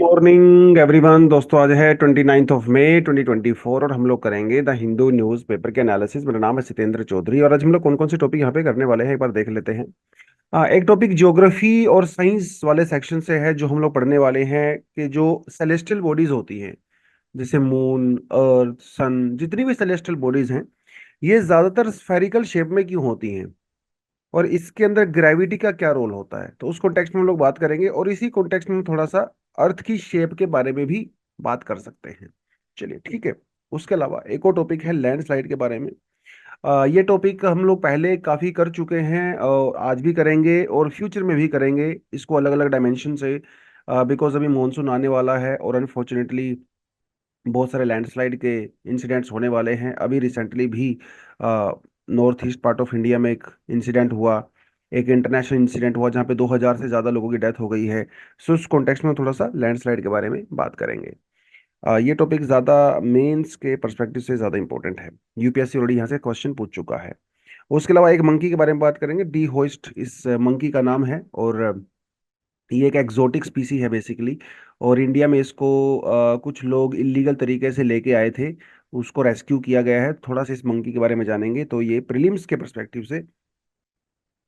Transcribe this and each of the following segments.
Morning everyone. दोस्तों, आज है 29 मई 2024 और हम लोग करेंगे द हिंदू न्यूज़ पेपर के एनालिसिस। मेरा नाम है सत्येंद्र चौधरी और आज हम लोग कौन कौन से टॉपिक यहाँ पे करने वाले हैं एक बार देख लेते हैं। एक टॉपिक ज्योग्राफी और साइंस वाले सेक्शन से है जो हम लोग पढ़ने वाले हैं कि जो सेलेस्टियल बॉडीज होती हैं, जैसे मून, अर्थ, सन, जितनी भी सेलेस्टियल बॉडीज हैं, ये ज्यादातर स्फेरिकल शेप में क्यों होती हैं और इसके अंदर ग्रेविटी का क्या रोल होता है। तो उस कॉन्टेक्स्ट में हम लोग बात करेंगे और इसी कॉन्टेक्स्ट में हम थोड़ा सा अर्थ की शेप के बारे में भी बात कर सकते हैं। चलिए ठीक है। उसके अलावा एक और टॉपिक है लैंडस्लाइड के बारे में। ये टॉपिक हम लोग पहले काफी कर चुके हैं और आज भी करेंगे और फ्यूचर में भी करेंगे इसको अलग अलग डायमेंशन से, बिकॉज अभी मानसून आने वाला है और अनफॉर्चुनेटली बहुत सारे लैंडस्लाइड के इंसिडेंट्स होने वाले हैं। अभी रिसेंटली भी north east part of India में एक इंसिडेंट हुआ, एक इंटरनेशनल इंसिडेंट हुआ जहाँ पे 2000 से ज़्यादा लोगों की डेथ हो गई है। सो उस कॉन्टेक्स्ट में थोड़ा सा लैंडस्लाइड के बारे में बात करेंगे। ये टॉपिक ज़्यादा मेंस के पर्सपेक्टिव से ज़्यादा इंपॉर्टेंट है। यूपीएससी ऑलरेडी यहाँ से क्वेश्चन पूछ चुका है। उसके अलावा एक मंकी के बारे में बात करेंगे। डी होस्ट इस मंकी का नाम है और ये एक एक्जोटिक स्पीसी है बेसिकली। और इंडिया में इसको कुछ लोग इलीगल तरीके से लेके आए थे, उसको रेस्क्यू किया गया है। थोड़ा सा इस मंकी के बारे में जानेंगे तो ये प्रीलिम्स के परस्पेक्टिव से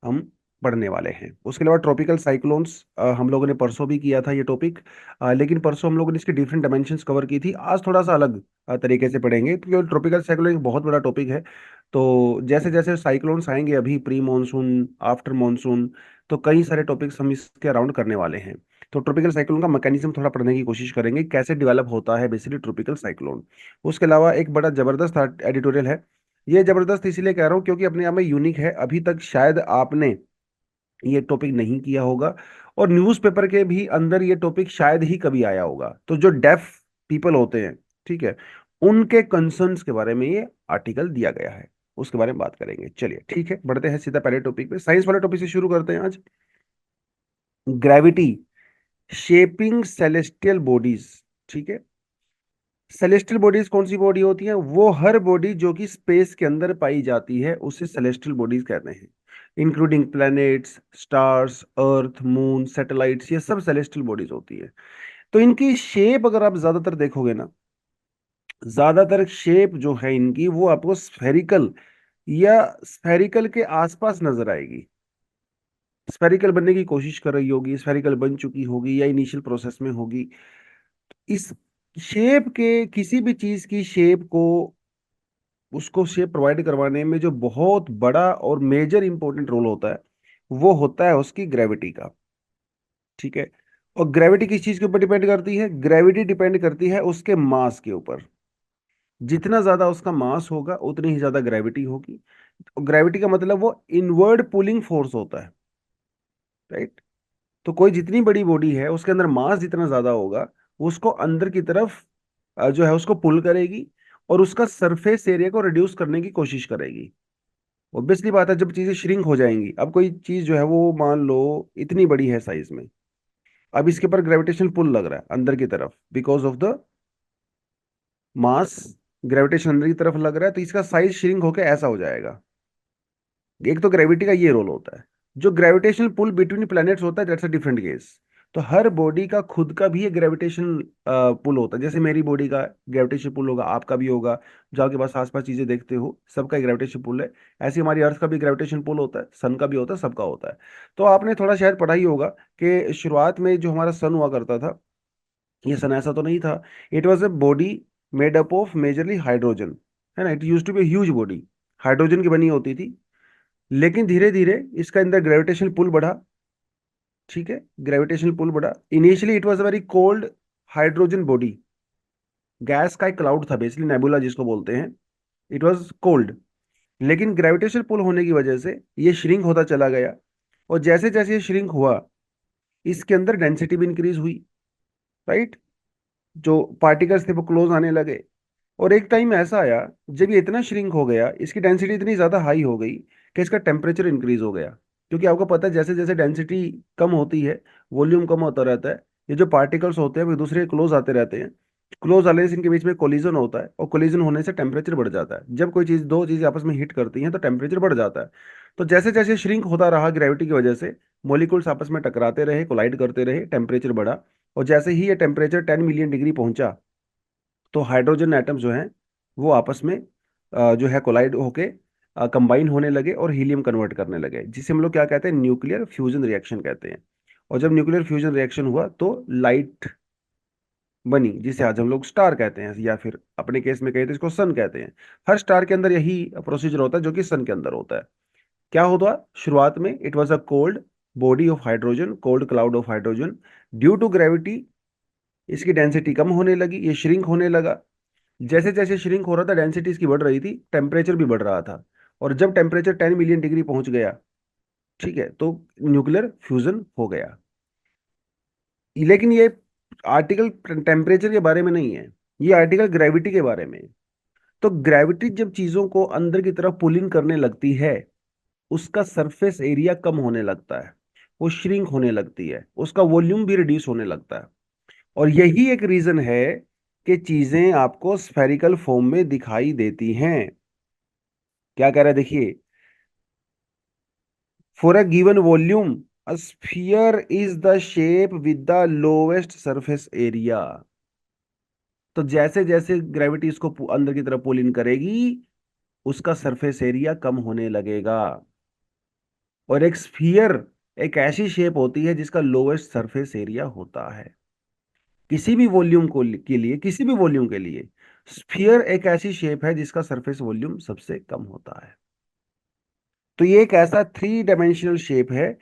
हम पढ़ने वाले हैं। उसके अलावा ट्रॉपिकल साइक्लोन्स हम लोगों ने परसों भी किया था ये टॉपिक, लेकिन परसों हम लोगों ने इसकी डिफरेंट डायमेंशंस कवर की थी। आज थोड़ा सा अलग तरीके से पढ़ेंगे क्योंकि ट्रॉपिकल साइक्लोन एक बहुत बड़ा टॉपिक है। तो जैसे जैसे साइक्लोन्स आएंगे अभी प्री मानसून, आफ्टर मानसून, तो कई सारे टॉपिक्स हम इसके अराउंड करने वाले हैं। तो ट्रॉपिकल साइक्लोन का मैकेनिज्म थोड़ा पढ़ने की कोशिश करेंगे, कैसे डेवलप होता है बेसिकली ट्रॉपिकल साइक्लोन। उसके अलावा एक बड़ा जबरदस्त एडिटोरियल है। ये जबरदस्त इसलिए कह रहा हूँ क्योंकि अपने आप में यूनिक है। अभी तक शायद आपने ये टॉपिक नहीं किया होगा और न्यूज़पेपर के भी अंदर ये टॉपिक शायद ही कभी आया होगा। तो जो डेफ पीपल होते हैं, ठीक है, उनके कंसर्न्स के बारे में ये आर्टिकल दिया गया है, उसके बारे में बात करेंगे। चलिए ठीक है, बढ़ते हैं सीधा पहले टॉपिक पे। साइंस वाले टॉपिक से शुरू करते हैं आज। Gravity shaping celestial bodies. ठीक है, सेलेस्टियल बॉडीज कौन सी बॉडी होती है? वो हर बॉडी जो कि स्पेस के अंदर पाई जाती है उसे सेलेस्टियल बॉडीज कहते हैं, इंक्लूडिंग प्लैनेट्स, स्टार्स, अर्थ, मून, सैटेलाइट्स, ये सब सेलेस्टियल बॉडीज होती है। तो इनकी शेप अगर आप ज्यादातर देखोगे ना, ज्यादातर शेप जो है इनकी वो आपको स्फेरिकल या स्फेरिकल के आसपास नजर आएगी। स्फेरिकल बनने की कोशिश कर रही होगी, स्फेरिकल बन चुकी होगी या इनिशियल प्रोसेस में होगी। इस शेप के किसी भी चीज की शेप को, उसको शेप प्रोवाइड करवाने में जो बहुत बड़ा और मेजर इंपॉर्टेंट रोल होता है वो होता है उसकी ग्रेविटी का। ठीक है, और ग्रेविटी किस चीज के ऊपर डिपेंड करती है? ग्रेविटी डिपेंड करती है उसके मास के ऊपर। जितना ज्यादा उसका मास होगा उतनी ही ज्यादा ग्रेविटी होगी। ग्रेविटी का मतलब वो इनवर्ड पुलिंग फोर्स होता है, राइट। तो कोई जितनी बड़ी बॉडी है उसके अंदर मास जितना ज्यादा होगा, वो उसको अंदर की तरफ जो है उसको पुल करेगी और उसका सरफेस एरिया को रिड्यूस करने की कोशिश करेगी। ऑब्वियसली बात है, जब चीजें श्रिंक हो जाएंगी, अब कोई चीज जो है वो मान लो इतनी बड़ी है साइज में, अब इसके ऊपर ग्रेविटेशन पुल लग रहा है अंदर की तरफ because of the mass. Gravitation अंदर की तरफ लग रहा है तो इसका साइज श्रिंक होकर ऐसा हो जाएगा। एक तो ग्रेविटी का ये रोल होता है। जो ग्रेविटेशनल पुल बिटवीन प्लैनेट्स होता है दैट्स अ डिफरेंट केस। तो हर बॉडी का खुद का भी एक ग्रेविटेशन पुल होता है। जैसे मेरी बॉडी का ग्रेविटेशन पुल होगा, आपका भी होगा, जो आपके पास आसपास चीजें देखते हो सबका एक ग्रेविटेशन पुल है। ऐसे हमारी अर्थ का भी ग्रेविटेशन पुल होता है, सन का भी होता है, सबका होता है। तो आपने थोड़ा शायद पढ़ा ही होगा कि शुरुआत में जो हमारा सन हुआ करता था, ये सन ऐसा तो नहीं था। It was a body made up of majorly hydrogen, है ना। It use to be huge body, hydrogen की बनी होती थी। लेकिन धीरे धीरे इसका अंदर ग्रेविटेशनल पुल बढ़ा। ठीक है, ग्रेविटेशनल पुल बढ़ा। Initially it was a very cold hydrogen body, gas का एक क्लाउड था बेसिकली, नेबुला जिसको बोलते हैं। It was cold. लेकिन ग्रेविटेशनल पुल होने की वजह से ये श्रिंक होता चला गया और जैसे जैसे ये श्रिंक हुआ इसके अंदर डेंसिटी भी इंक्रीज हुई, राइट। जो पार्टिकल्स थे वो क्लोज आने लगे और एक टाइम ऐसा आया जब ये इतना श्रिंक हो गया, इसकी डेंसिटी इतनी ज़्यादा हाई हो गई कि इसका टेम्परेचर इंक्रीज हो गया। क्योंकि आपको पता है जैसे जैसे डेंसिटी कम होती है, वॉल्यूम कम होता रहता है, ये जो पार्टिकल्स होते हैं वो एक दूसरे के क्लोज आते रहते हैं। क्लोज आने से इनके बीच में कोलिजन होता है और कोलिजन होने से टेम्परेचर बढ़ जाता है। जब कोई चीज़, दो चीज़ें आपस में हिट करती हैं तो टेम्परेचर बढ़ जाता है। तो जैसे जैसे श्रिंक होता रहा ग्रेविटी की वजह से, मॉलिक्यूल्स आपस में टकराते रहे, कोलाइड करते रहे, टेम्परेचर बढ़ा और जैसे ही ये टेम्परेचर 10 मिलियन डिग्री पहुंचा तो हाइड्रोजन एटम्स जो हैं वो आपस में जो है कोलाइड होके कंबाइन होने लगे और हीलियम कन्वर्ट करने लगे, जिसे हम लोग क्या कहते हैं, न्यूक्लियर फ्यूजन रिएक्शन कहते हैं। और जब न्यूक्लियर फ्यूजन रिएक्शन हुआ तो लाइट बनी, जिसे आज हम लोग स्टार कहते हैं, या फिर अपने केस में कहें तो इसको सन कहते हैं। हर स्टार के अंदर यही प्रोसीजर होता है जो कि सन के अंदर होता है। क्या होता, शुरुआत में it was a cold body of hydrogen, cold cloud of hydrogen. Due to gravity इसकी डेंसिटी कम होने लगी, ये श्रिंक होने लगा। जैसे जैसे श्रिंक हो रहा था, डेंसिटी इसकी बढ़ रही थी, टेम्परेचर भी बढ़ रहा था। और जब टेम्परेचर 10 मिलियन डिग्री पहुंच गया, ठीक है, तो न्यूक्लियर फ्यूजन हो गया। लेकिन ये आर्टिकल टेम्परेचर के बारे में नहीं है, ये आर्टिकल ग्रेविटी के बारे में है। तो ग्रेविटी जब चीजों को अंदर की तरफ पुल इन करने लगती है, उसका सरफेस एरिया कम होने लगता है, वो श्रिंक होने लगती है, उसका वॉल्यूम भी रिड्यूस होने लगता है। और यही एक रीजन है कि चीजें आपको स्फेरिकल फॉर्म में दिखाई देती हैं। क्या कह रहा है देखिए, for a given volume a sphere is the shape with the lowest surface area. तो जैसे जैसे ग्रेविटी इसको अंदर की तरफ पुल इन करेगी, उसका सरफेस एरिया कम होने लगेगा। और एक स्फीयर एक ऐसी शेप होती है जिसका लोएस्ट सरफेस एरिया होता है। किसी भी वॉल्यूम के लिए, किसी भी वॉल्यूम के लिए स्फीयर एक ऐसी शेप है जिसका सरफेस वॉल्यूम सबसे कम होता है। तो ये एक ऐसा थ्री डायमेंशनल शेप है,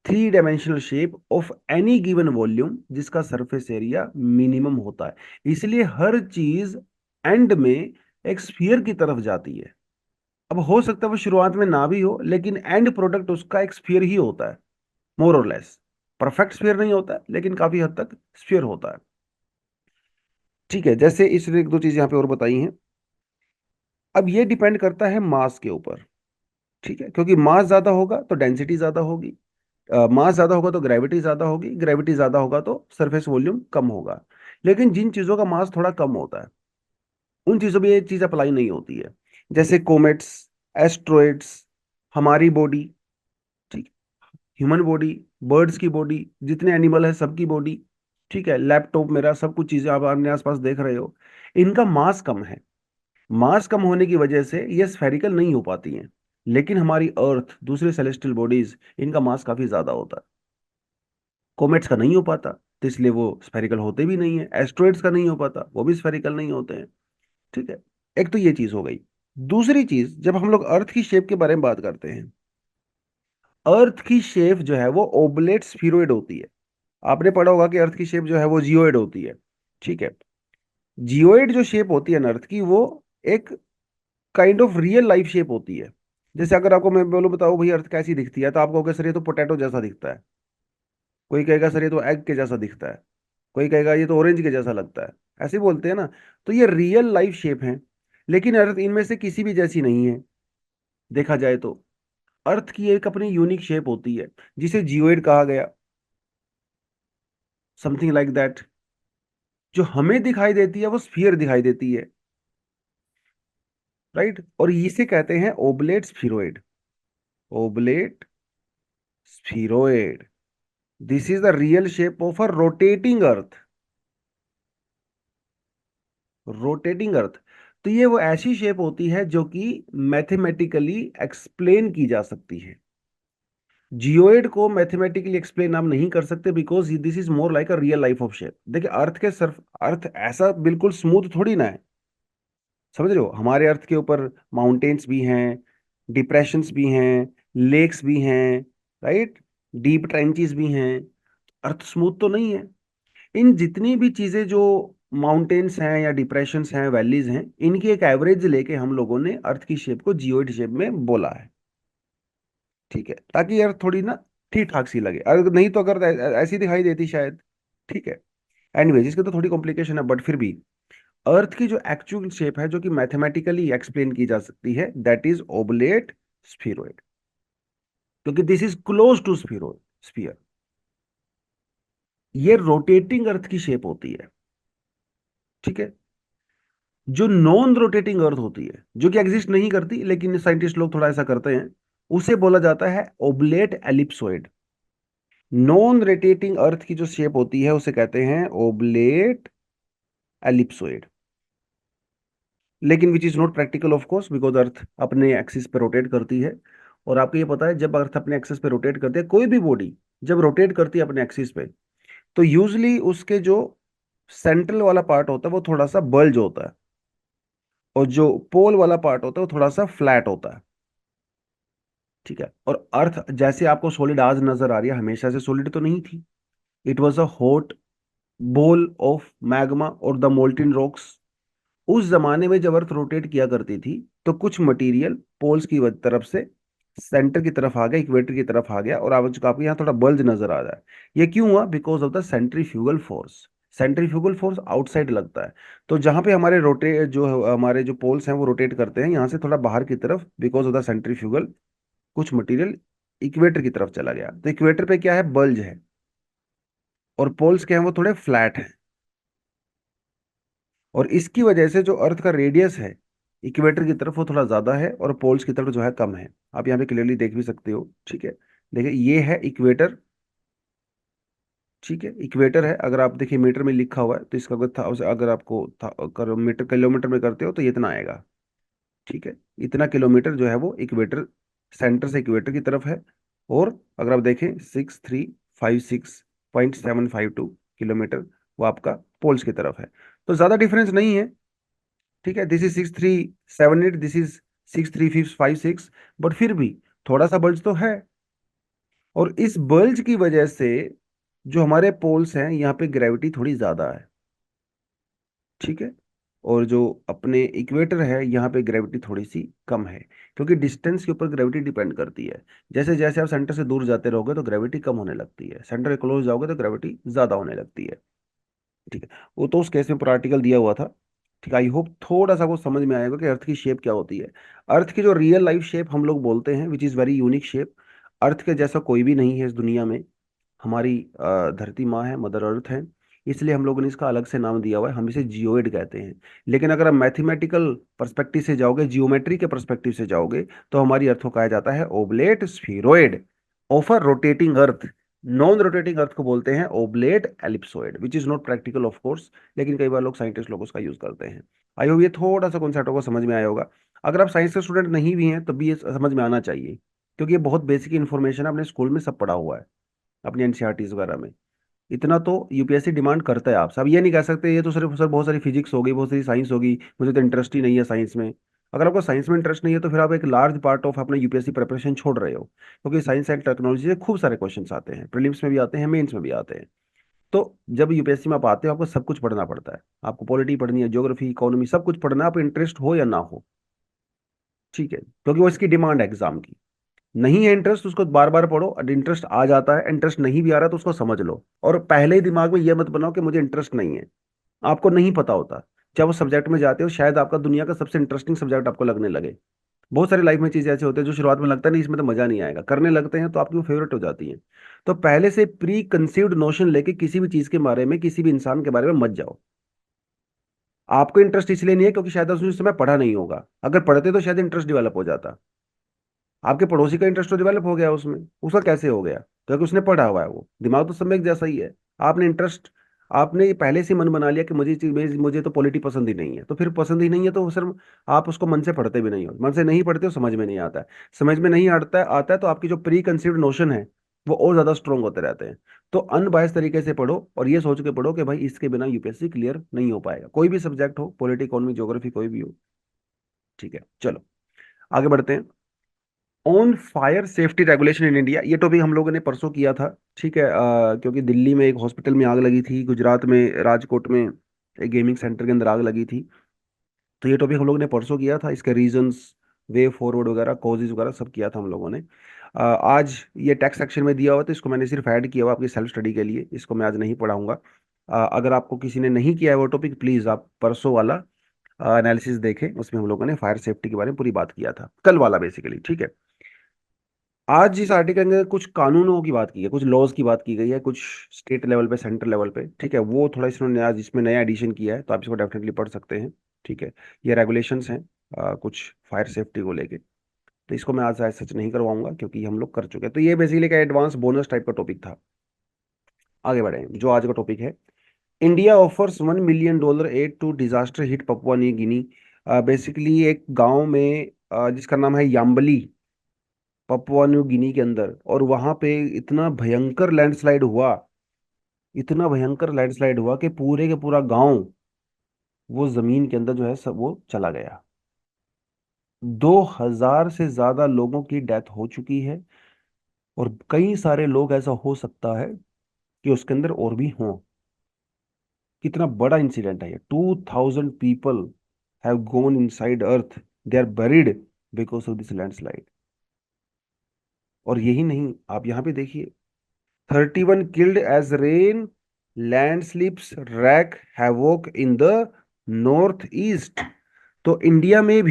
three dimensional shape of any given volume जिसका सरफेस एरिया मिनिमम होता है। इसलिए हर चीज एंड में एक स्फीयर की तरफ जाती है। अब हो सकता है वो शुरुआत में ना भी हो, लेकिन एंड प्रोडक्ट उसका एक स्फीयर ही होता है, मोर और लेस। परफेक्ट स्फीयर नहीं होता है, लेकिन काफी हद तक स्फीयर होता है। ठीक है, जैसे इसने एक दो चीजें यहाँ पे और बताई हैं। अब ये डिपेंड करता है मास के ऊपर। ठीक है, क्योंकि मास ज्यादा होगा तो डेंसिटी ज्यादा होगी, मास ज्यादा होगा तो ग्रेविटी ज्यादा होगी, ग्रेविटी ज्यादा होगा तो सरफेस वॉल्यूम कम होगा। लेकिन जिन चीजों का मास थोड़ा कम होता है, उन चीजों में ये चीज अप्लाई नहीं होती है। जैसे कोमेट्स, एस्ट्रॉइड्स, हमारी बॉडी, ठीक, ह्यूमन बॉडी, बर्ड्स की बॉडी, जितने एनिमल है सबकी बॉडी, ठीक है, लैपटॉप मेरा, सब कुछ चीजें आप अपने आसपास देख रहे हो, इनका मास कम है। मास कम होने की वजह से ये स्फेरिकल नहीं हो पाती हैं। लेकिन हमारी अर्थ, दूसरे सेलेस्टियल बॉडीज, इनका मास काफी ज्यादा होता है। कोमेट्स का नहीं हो पाता, तो इसलिए वो स्फेरिकल होते भी नहीं है। एस्ट्रॉइड्स का नहीं हो पाता, वो भी स्फेरिकल नहीं होते हैं। ठीक है, एक तो ये चीज हो गई। दूसरी चीज, जब हम लोग अर्थ की शेप के बारे में बात करते हैं, अर्थ की शेप जो है वो ओबलेट स्फीरोइड होती है। आपने पढ़ा होगा कि अर्थ की शेप जो है वो जियोइड होती है। ठीक है, जियोइड जो शेप होती है अर्थ की, वो एक kind of real life shape होती है। जैसे अगर आपको मैं बोलूं, बताओ भाई अर्थ कैसी दिखती है, तो आप कहोगे सर ये तो पोटैटो जैसा दिखता है। कोई कहेगा सर ये तो एग के जैसा दिखता है। कोई कहेगा ये तो ऑरेंज के जैसा लगता है। ऐसे ही बोलते हैं ना। तो ये रियल लाइफ शेप है, लेकिन अर्थ इनमें से किसी भी जैसी नहीं है। देखा जाए तो अर्थ की एक अपनी यूनिक शेप होती है, जिसे जियोइड कहा गया, समथिंग लाइक दैट। जो हमें दिखाई देती है वो स्फीयर दिखाई देती है, राइट। और इसे कहते हैं oblate spheroid, oblate spheroid. This is the real shape of a rotating earth, rotating earth. तो ये वो ऐसी शेप होती है जो कि मैथमेटिकली एक्सप्लेन की जा सकती है। जियोइड को मैथमेटिकली एक्सप्लेन आप नहीं कर सकते, because this is more like a real life of shape. देखिए अर्थ के सर्फ, अर्थ ऐसा बिल्कुल स्मूथ थोड़ी ना है। समझ रहे हो, हमारे अर्थ के ऊपर माउंटेन्स भी हैं, डिप्रेशंस भी हैं, लेक्स भी हैं, राइट, डीप ट्रेंचेस भी हैं। अर्थ स्मूथ तो नहीं है। इन जितनी भी चीजें जो माउंटेन्स हैं या डिप्रेशंस हैं, वैलीज हैं, इनकी एक एवरेज लेके हम लोगों ने अर्थ की शेप को जियोइड शेप में बोला है। ठीक है, ताकि यार थोड़ी ना ठीक ठाक सी लगे। अगर नहीं तो अगर ऐसी दिखाई देती शायद। ठीक है, एनीवेज इसके तो थोड़ी कॉम्प्लिकेशन है, बट फिर भी अर्थ की जो एक्चुअल शेप है, जो कि मैथमेटिकली एक्सप्लेन की जा सकती है, दैट इज ओबलेट स्फीरोइड, क्योंकि this is close to spheroid, sphere. ये रोटेटिंग अर्थ की शेप होती है। ठीक है, जो नॉन रोटेटिंग अर्थ होती है, जो कि एग्जिस्ट नहीं करती, लेकिन साइंटिस्ट लोग थोड़ा ऐसा करते हैं, उसे बोला जाता है ओबलेट एलिप्सोइड। नॉन रोटेटिंग अर्थ की जो शेप होती है उसे कहते हैं ओब्लेट एलिप्सोइड, लेकिन विच is not practical of course because अर्थ अपने एक्सिस पे रोटेट करती है। और आपको ये पता है जब अर्थ अपने एक्सिस पे रोटेट करती है, कोई भी बॉडी जब रोटेट करती है अपने एक्सिस पे, तो यूजली उसके जो सेंट्रल वाला पार्ट होता है वो थोड़ा सा बल्ज होता है, और जो पोल वाला पार्ट होता है वो थोड़ा सा फ्लैट होता है। ठीक है, और अर्थ जैसे आपको सॉलिड आज नजर आ रही है, हमेशा से सॉलिड तो नहीं थी। It was a hot bowl of magma और द मोल्टेन रॉक्स। उस जमाने में जब अर्थ रोटेट किया करती थी, तो कुछ मटेरियल पोल्स की तरफ से सेंटर की तरफ आ गया, इक्वेटर की तरफ आ गया, और आपको यहाँ थोड़ा बल्ज नजर आ रहा है। ये क्यों हुआ? Because of the centrifugal force. Centrifugal force outside लगता है, तो जहां पे हमारे हमारे जो पोल्स हैं वो रोटेट करते हैं यहाँ से थोड़ा बाहर की तरफ, बिकॉज ऑफ द सेंट्रीफ्यूगल कुछ मटेरियल इक्वेटर की तरफ चला गया, तो इक्वेटर पे क्या है? बल्ज है। और पोल्स क्या है? वो थोड़े फ्लैट हैं। और इसकी वजह से जो अर्थ का रेडियस है इक्वेटर की तरफ वो थोड़ा ज्यादा है, और पोल्स की तरफ जो है कम है। आप यहाँ पे क्लियरली देख भी सकते हो। ठीक है, देखिए ये है इक्वेटर। ठीक है, इक्वेटर है। अगर आप देखिए मीटर में लिखा हुआ है, तो इसका अगर आपको मीटर किलोमीटर में करते हो तो ये इतना आएगा। ठीक है, इतना किलोमीटर जो है वो इक्वेटर, सेंटर से इक्वेटर की तरफ है। और अगर आप देखें 6356.752 किलोमीटर, वो आपका पोल्स की तरफ है। तो ज्यादा डिफरेंस नहीं है। ठीक है, this is 6378, this is 63556, but फिर भी थोड़ा सा बल्ज तो है। और इस बल्ज की वजह से जो हमारे पोल्स हैं यहाँ पे ग्रेविटी थोड़ी ज्यादा है। ठीक है, और जो अपने इक्वेटर है यहाँ पे ग्रेविटी थोड़ी सी कम है, क्योंकि डिस्टेंस के ऊपर ग्रेविटी डिपेंड करती है। जैसे जैसे आप सेंटर से दूर जाते रहोगे तो ग्रेविटी कम होने लगती है, सेंटर के क्लोज जाओगे तो ग्रेविटी ज्यादा होने लगती है। ठीक है, वो तो उस केस में पूरा आर्टिकल दिया हुआ था। ठीक है, आई होप थोड़ा सा वो समझ में आएगा कि अर्थ की शेप क्या होती है। अर्थ की जो रियल लाइफ शेप हम लोग बोलते हैं, which is very unique shape. Earth के जैसा कोई भी नहीं है इस दुनिया में। हमारी धरती माँ है, मदर अर्थ है, इसलिए हम लोगों ने इसका अलग से नाम दिया हुआ है, हम इसे जियोइड कहते हैं। लेकिन अगर आप मैथमेटिकल पर्सपेक्टिव से जाओगे, जियोमेट्री के पर्सपेक्टिव से जाओगे, तो हमारी अर्थ को कहा जाता है oblate spheroid of a rotating earth. Non rotating earth को बोलते हैं oblate ellipsoid, which is not practical of course, लेकिन कई बार लोग साइंटिस्ट लोग उसका यूज करते हैं। आई होप ये थोड़ा सा कॉन्सेप्ट को समझ में आया होगा। अगर आप साइंस के स्टूडेंट नहीं भी हैं तब भी ये समझ में आना चाहिए, क्योंकि ये बहुत बेसिक इन्फॉर्मेशन है, अपने स्कूल में सब पढ़ा हुआ है, अपनी एनसीईआरटीज वगैरह में। इतना तो यूपीएससी डिमांड करता है आपसे। अब ये नहीं कह सकते ये तो सिर्फ सर बहुत सारी फिजिक्स होगी, बहुत सारी साइंस होगी, मुझे तो इंटरेस्ट ही नहीं है साइंस में। अगर आपको साइंस में इंटरेस्ट नहीं है तो फिर आप एक लार्ज पार्ट ऑफ अपना यूपीएससी प्रिपरेशन छोड़ रहे हो, क्योंकि साइंस एंड टेक्नोलॉजी से खूब सारे क्वेश्चंस आते हैं, प्रीलिम्स में भी आते हैं, मेंस में भी आते हैं। तो जब यूपीएससी में आप आते हो आपको सब कुछ पढ़ना पड़ता है। आपको पॉलिटी पढ़नी है, ज्योग्राफी, इकोनॉमी, सब कुछ पढ़ना है, आप इंटरेस्ट हो या ना हो। ठीक है, क्योंकि वो इसकी डिमांड है एग्जाम की। नहीं है इंटरेस्ट उसको बार बार पढ़ो, और इंटरेस्ट आ जाता है, इंटरेस्ट नहीं भी आ रहा तो उसको समझ लो, और पहले ही दिमाग में ये मत बनाओ कि मुझे इंटरेस्ट नहीं है। आपको नहीं पता होता, जब उस सब्जेक्ट में जाते हो शायद आपका दुनिया का सबसे इंटरेस्टिंग सब्जेक्ट आपको लगने लगे। बहुत सारी लाइफ में चीजें ऐसे होते हैं जो शुरुआत में लगता है नहीं इसमें तो मजा नहीं आएगा, करने लगते हैं तो आपकी वो फेवरेट हो जाती है। तो पहले से प्री कंसीव्ड नोशन लेके किसी भी चीज के बारे में, किसी भी इंसान के बारे में मत जाओ। आपको इंटरेस्ट इसलिए नहीं है क्योंकि शायद उसने उस समय पढ़ा नहीं होगा, अगर पढ़ते तो शायद इंटरेस्ट डेवलप हो जाता। आपके पड़ोसी का इंटरेस्ट तो डेवलप हो गया उसमें, उसका कैसे हो गया? क्योंकि उसने पढ़ा हुआ है, वो दिमाग तो सब में एक जैसा ही है। आपने इंटरेस्ट, आपने पहले से मन बना लिया कि मुझे तो पॉलिटी पसंद ही नहीं है, तो फिर पसंद ही नहीं है तो सर आप उसको मन से पढ़ते भी नहीं हो, मन से नहीं पढ़ते हो, समझ में नहीं आता है। समझ में नहीं आता है तो आपकी जो प्री कंसीव्ड नोशन है वो और ज्यादा स्ट्रोंग होते रहते हैं। तो अनबायस तरीके से पढ़ो, और ये सोच के पढ़ो कि भाई इसके बिना यूपीएससी क्लियर नहीं हो पाएगा, कोई भी सब्जेक्ट हो, पॉलिटी, इकोनॉमी, ज्योग्राफी, कोई भी हो। ठीक है, चलो आगे बढ़ते हैं। On fire safety regulation in India, ये टॉपिक हम लोगों ने परसों किया था। ठीक है, क्योंकि दिल्ली में एक हॉस्पिटल में आग लगी थी, गुजरात में राजकोट में एक गेमिंग सेंटर के अंदर आग लगी थी। तो ये टॉपिक हम लोगों ने परसों किया था, इसके रीजंस, वे फॉरवर्ड वगैरह, कॉजेज वगैरह सब किया था हम लोगों ने। आज ये टेक्स्ट सेक्शन में दिया हुआ तो इसको मैंने सिर्फ ऐड किया हुआ आपकी सेल्फ स्टडी के लिए, इसको मैं आज नहीं पढ़ाऊंगा। अगर आपको किसी ने नहीं किया है वो टॉपिक, प्लीज़ आप परसों वाला एनालिसिस देखें, उसमें हम लोगों ने फायर सेफ्टी के बारे में पूरी बात किया था, कल वाला बेसिकली। ठीक है, आज इस आर्टिकल में कुछ कानूनों की बात की है, कुछ लॉज की बात की गई है, कुछ स्टेट लेवल पे, सेंट्रल लेवल पे। ठीक है, वो थोड़ा इसमें आज इसमें नया एडिशन किया है, तो आप इसको डेफिनेटली पढ़ सकते हैं। ठीक है, ये रेगुलेशंस हैं कुछ फायर सेफ्टी को लेके। तो इसको मैं आज सच नहीं करवाऊंगा क्योंकि हम लोग कर चुके हैं, तो ये बेसिकली का एडवांस बोनस टाइप का टॉपिक था। आगे बढ़े, जो आज का टॉपिक है, India offers $1 million aid to disaster hit Papua New Guinea. Basically एक गांव में जिसका नाम है याम्बली, पपुआ न्यू गिनी के अंदर, और वहां पे इतना भयंकर लैंडस्लाइड हुआ, इतना भयंकर लैंडस्लाइड हुआ कि पूरे के पूरा गांव वो जमीन के अंदर जो है सब वो चला गया। 2,000 से ज्यादा लोगों की डेथ हो चुकी है, और कई सारे लोग ऐसा हो सकता है कि उसके अंदर और भी हों। कितना बड़ा इंसिडेंट है ये। 2,000 people have gone inside earth, they are buried because of this landslide. और यही नहीं, आप यहाँ पे देखिए, 31 killed as rain landslips wreak havoc in the north east. तो इंडिया में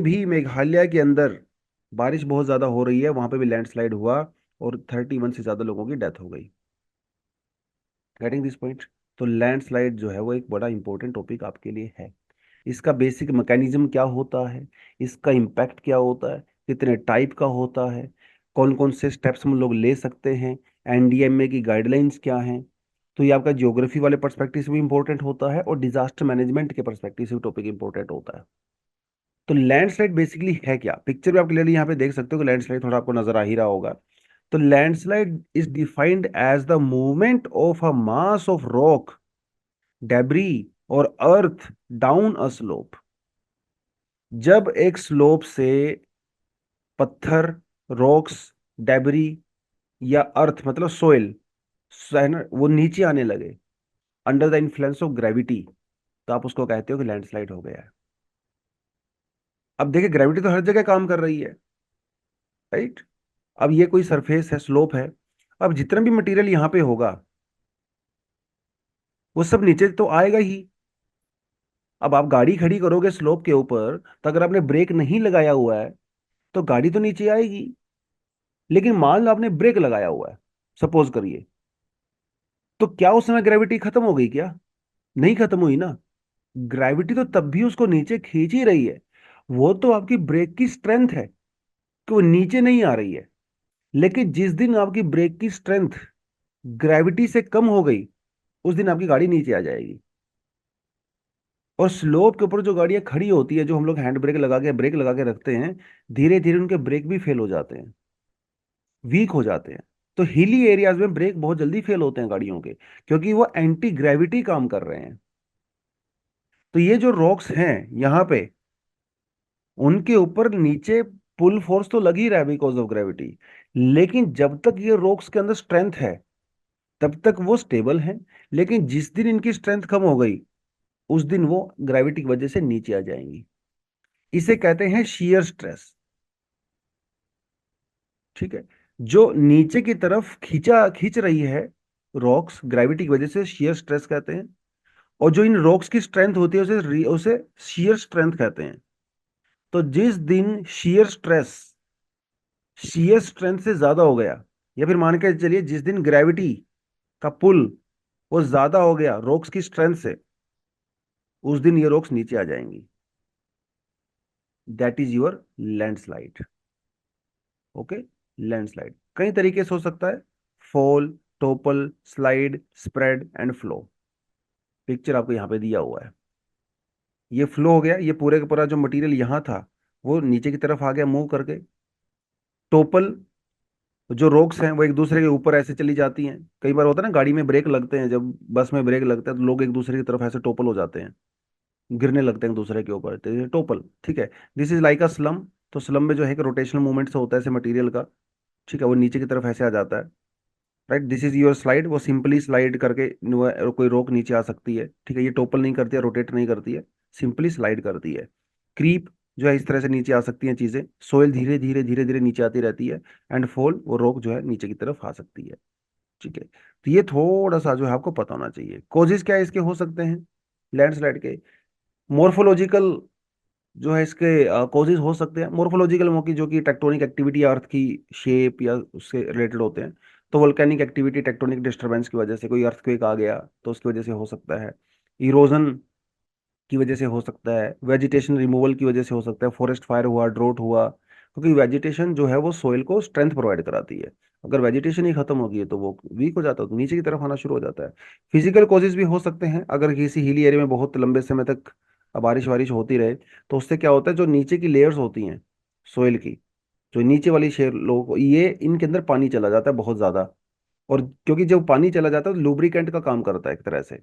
भी मेघालय के अंदर बारिश बहुत ज्यादा हो रही है, वहां पे भी लैंडस्लाइड हुआ और 31 से ज्यादा लोगों की डेथ हो गई। Getting this point? तो लैंडस्लाइड जो है वो एक बड़ा इंपॉर्टेंट टॉपिक आपके लिए है। इसका बेसिक मैकेनिज्म क्या होता है, इसका इम्पैक्ट क्या होता है, कितने टाइप का होता है, कौन कौन से स्टेप्स हम लोग ले सकते हैं, एनडीएमए की गाइडलाइंस क्या हैं। तो ये आपका ज्योग्राफी वाले पर्सपेक्टिव से भी इंपॉर्टेंट होता है और डिजास्टर मैनेजमेंट के पर्सपेक्टिव से भी टॉपिक इंपॉर्टेंट होता है। तो लैंडस्लाइड बेसिकली है क्या, पिक्चर में आप क्लियरली यहाँ पे देख सकते हो कि लैंडस्लाइड थोड़ा आपको नजर आ ही रहा होगा। तो landslide is defined as the movement of a mass of rock, debris और अर्थ डाउन अ स्लोप। जब एक स्लोप से पत्थर, रॉक्स, डेबरी या अर्थ मतलब सोइल वो नीचे आने लगे under the influence of gravity, तो आप उसको कहते हो कि लैंडस्लाइड हो गया है। अब देखिए, ग्रेविटी तो हर जगह काम कर रही है, राइट? अब ये कोई सरफेस है, स्लोप है, अब जितना भी मटेरियल यहाँ पे होगा वो सब नीचे तो आएगा ही। अब आप गाड़ी खड़ी करोगे स्लोप के ऊपर, तो अगर आपने ब्रेक नहीं लगाया हुआ है तो गाड़ी तो नीचे आएगी। लेकिन मान लो आपने ब्रेक लगाया हुआ है, सपोज करिए, तो क्या उस समय ग्रेविटी खत्म हो गई क्या? नहीं खत्म हुई ना। ग्रेविटी तो तब भी उसको नीचे खींच ही रही है। वो तो आपकी ब्रेक की स्ट्रेंथ है कि वो नीचे नहीं आ रही है। लेकिन जिस दिन आपकी ब्रेक की स्ट्रेंथ ग्रेविटी से कम हो गई, उस दिन आपकी गाड़ी नीचे आ जाएगी। और स्लोप के ऊपर जो गाड़ियां खड़ी होती है, जो हम लोग हैंड ब्रेक लगा के रखते हैं, धीरे धीरे उनके ब्रेक भी फेल हो जाते हैं, वीक हो जाते हैं। तो हिली एरियाज में ब्रेक बहुत जल्दी फेल होते हैं गाड़ियों के, क्योंकि वो एंटी ग्रेविटी काम कर रहे हैं। तो ये जो रॉक्स हैं यहाँ पे, उनके ऊपर नीचे पुल फोर्स तो लग ही रहा है बिकॉज ऑफ ग्रेविटी। लेकिन जब तक ये रॉक्स के अंदर स्ट्रेंथ है तब तक वो स्टेबल हैं। लेकिन जिस दिन इनकी स्ट्रेंथ कम हो गई, उस दिन वो ग्रेविटी की वजह से नीचे आ जाएंगी। इसे कहते हैं शियर स्ट्रेस। ठीक है? जो नीचे की तरफ खींच रही है रॉक्स ग्रेविटी की वजह से, शियर स्ट्रेस कहते हैं। और जो इन रॉक्स की स्ट्रेंथ होती है उसे उसे शियर स्ट्रेंथ कहते हैं। तो जिस दिन शियर स्ट्रेंथ से ज्यादा हो गया, या फिर मान के चलिए जिस दिन ग्रेविटी का पुल वो ज्यादा हो गया रॉक्स की स्ट्रेंथ से, उस दिन ये रॉक्स नीचे आ जाएंगी। That is your landslide. Okay? Landslide कई तरीके से हो सकता है, fall, topple, slide, spread and flow. Picture आपको यहाँ पे दिया हुआ है। ये फ्लो हो गया, ये पूरे का पूरा जो मटेरियल यहाँ था वो नीचे की तरफ आ गया मूव करके। टोपल, जो रोक्स हैं वो एक दूसरे के ऊपर ऐसे चली जाती हैं। कई बार होता है ना, गाड़ी में ब्रेक लगते हैं, जब बस में ब्रेक लगता है तो लोग एक दूसरे की तरफ ऐसे टोपल हो जाते हैं, गिरने लगते हैं एक दूसरे के ऊपर, तो ये टोपल। ठीक है? This is like a slum. तो स्लम में जो है कि रोटेशनल मूवमेंट से होता है ऐसे मटेरियल का। ठीक है? वो नीचे की तरफ ऐसे आ जाता है। Right? This is your slide, वो सिंपली स्लाइड करके कोई रोक नीचे आ सकती है। ठीक है? ये टोपल नहीं करती है, रोटेट नहीं करती है, सिंपली स्लाइड करती है। क्रीप जो है इस तरह से नीचे आ सकती हैं चीजें, सोयल धीरे धीरे धीरे धीरे नीचे आती रहती है। एंड फॉल, वो रोक जो है नीचे की तरफ आ सकती है। ठीक है? तो ये थोड़ा सा जो है आपको पता होना चाहिए। कॉजेज क्या इसके हो सकते हैं लैंडस्लाइड के? मोर्फोलॉजिकल जो है इसके कॉजेज हो सकते हैं। मोर्फोलॉजिकल की जो कि टेक्टोनिक एक्टिविटी या अर्थ की शेप या उससे रिलेटेड होते हैं। तो वोल्केनिक एक्टिविटी, टेक्टोनिक डिस्टरबेंस की वजह से कोई अर्थक्वेक आ गया तो उसकी वजह से हो सकता है। इरोजन की वजह से हो सकता है, वेजिटेशन रिमूवल की वजह से हो सकता है, फॉरेस्ट फायर हुआ, ड्रोट हुआ, क्योंकि वेजिटेशन जो है वो सोइल को स्ट्रेंथ प्रोवाइड कराती है। अगर वेजिटेशन ही खत्म होगी तो वो वीक हो जाता है, तो नीचे की तरफ आना शुरू हो जाता है। फिजिकल कॉजेज भी हो सकते हैं, अगर किसी हिली एरिया में बहुत लंबे समय तक बारिश वारिश होती रहे तो उससे क्या होता है, जो नीचे की लेयर्स होती हैं सोइल की, जो नीचे वाली शेयर लोग, ये इनके अंदर पानी चला जाता है बहुत ज्यादा। और क्योंकि जब पानी चला जाता है तो लुब्रिकेंट का काम करता है एक तरह से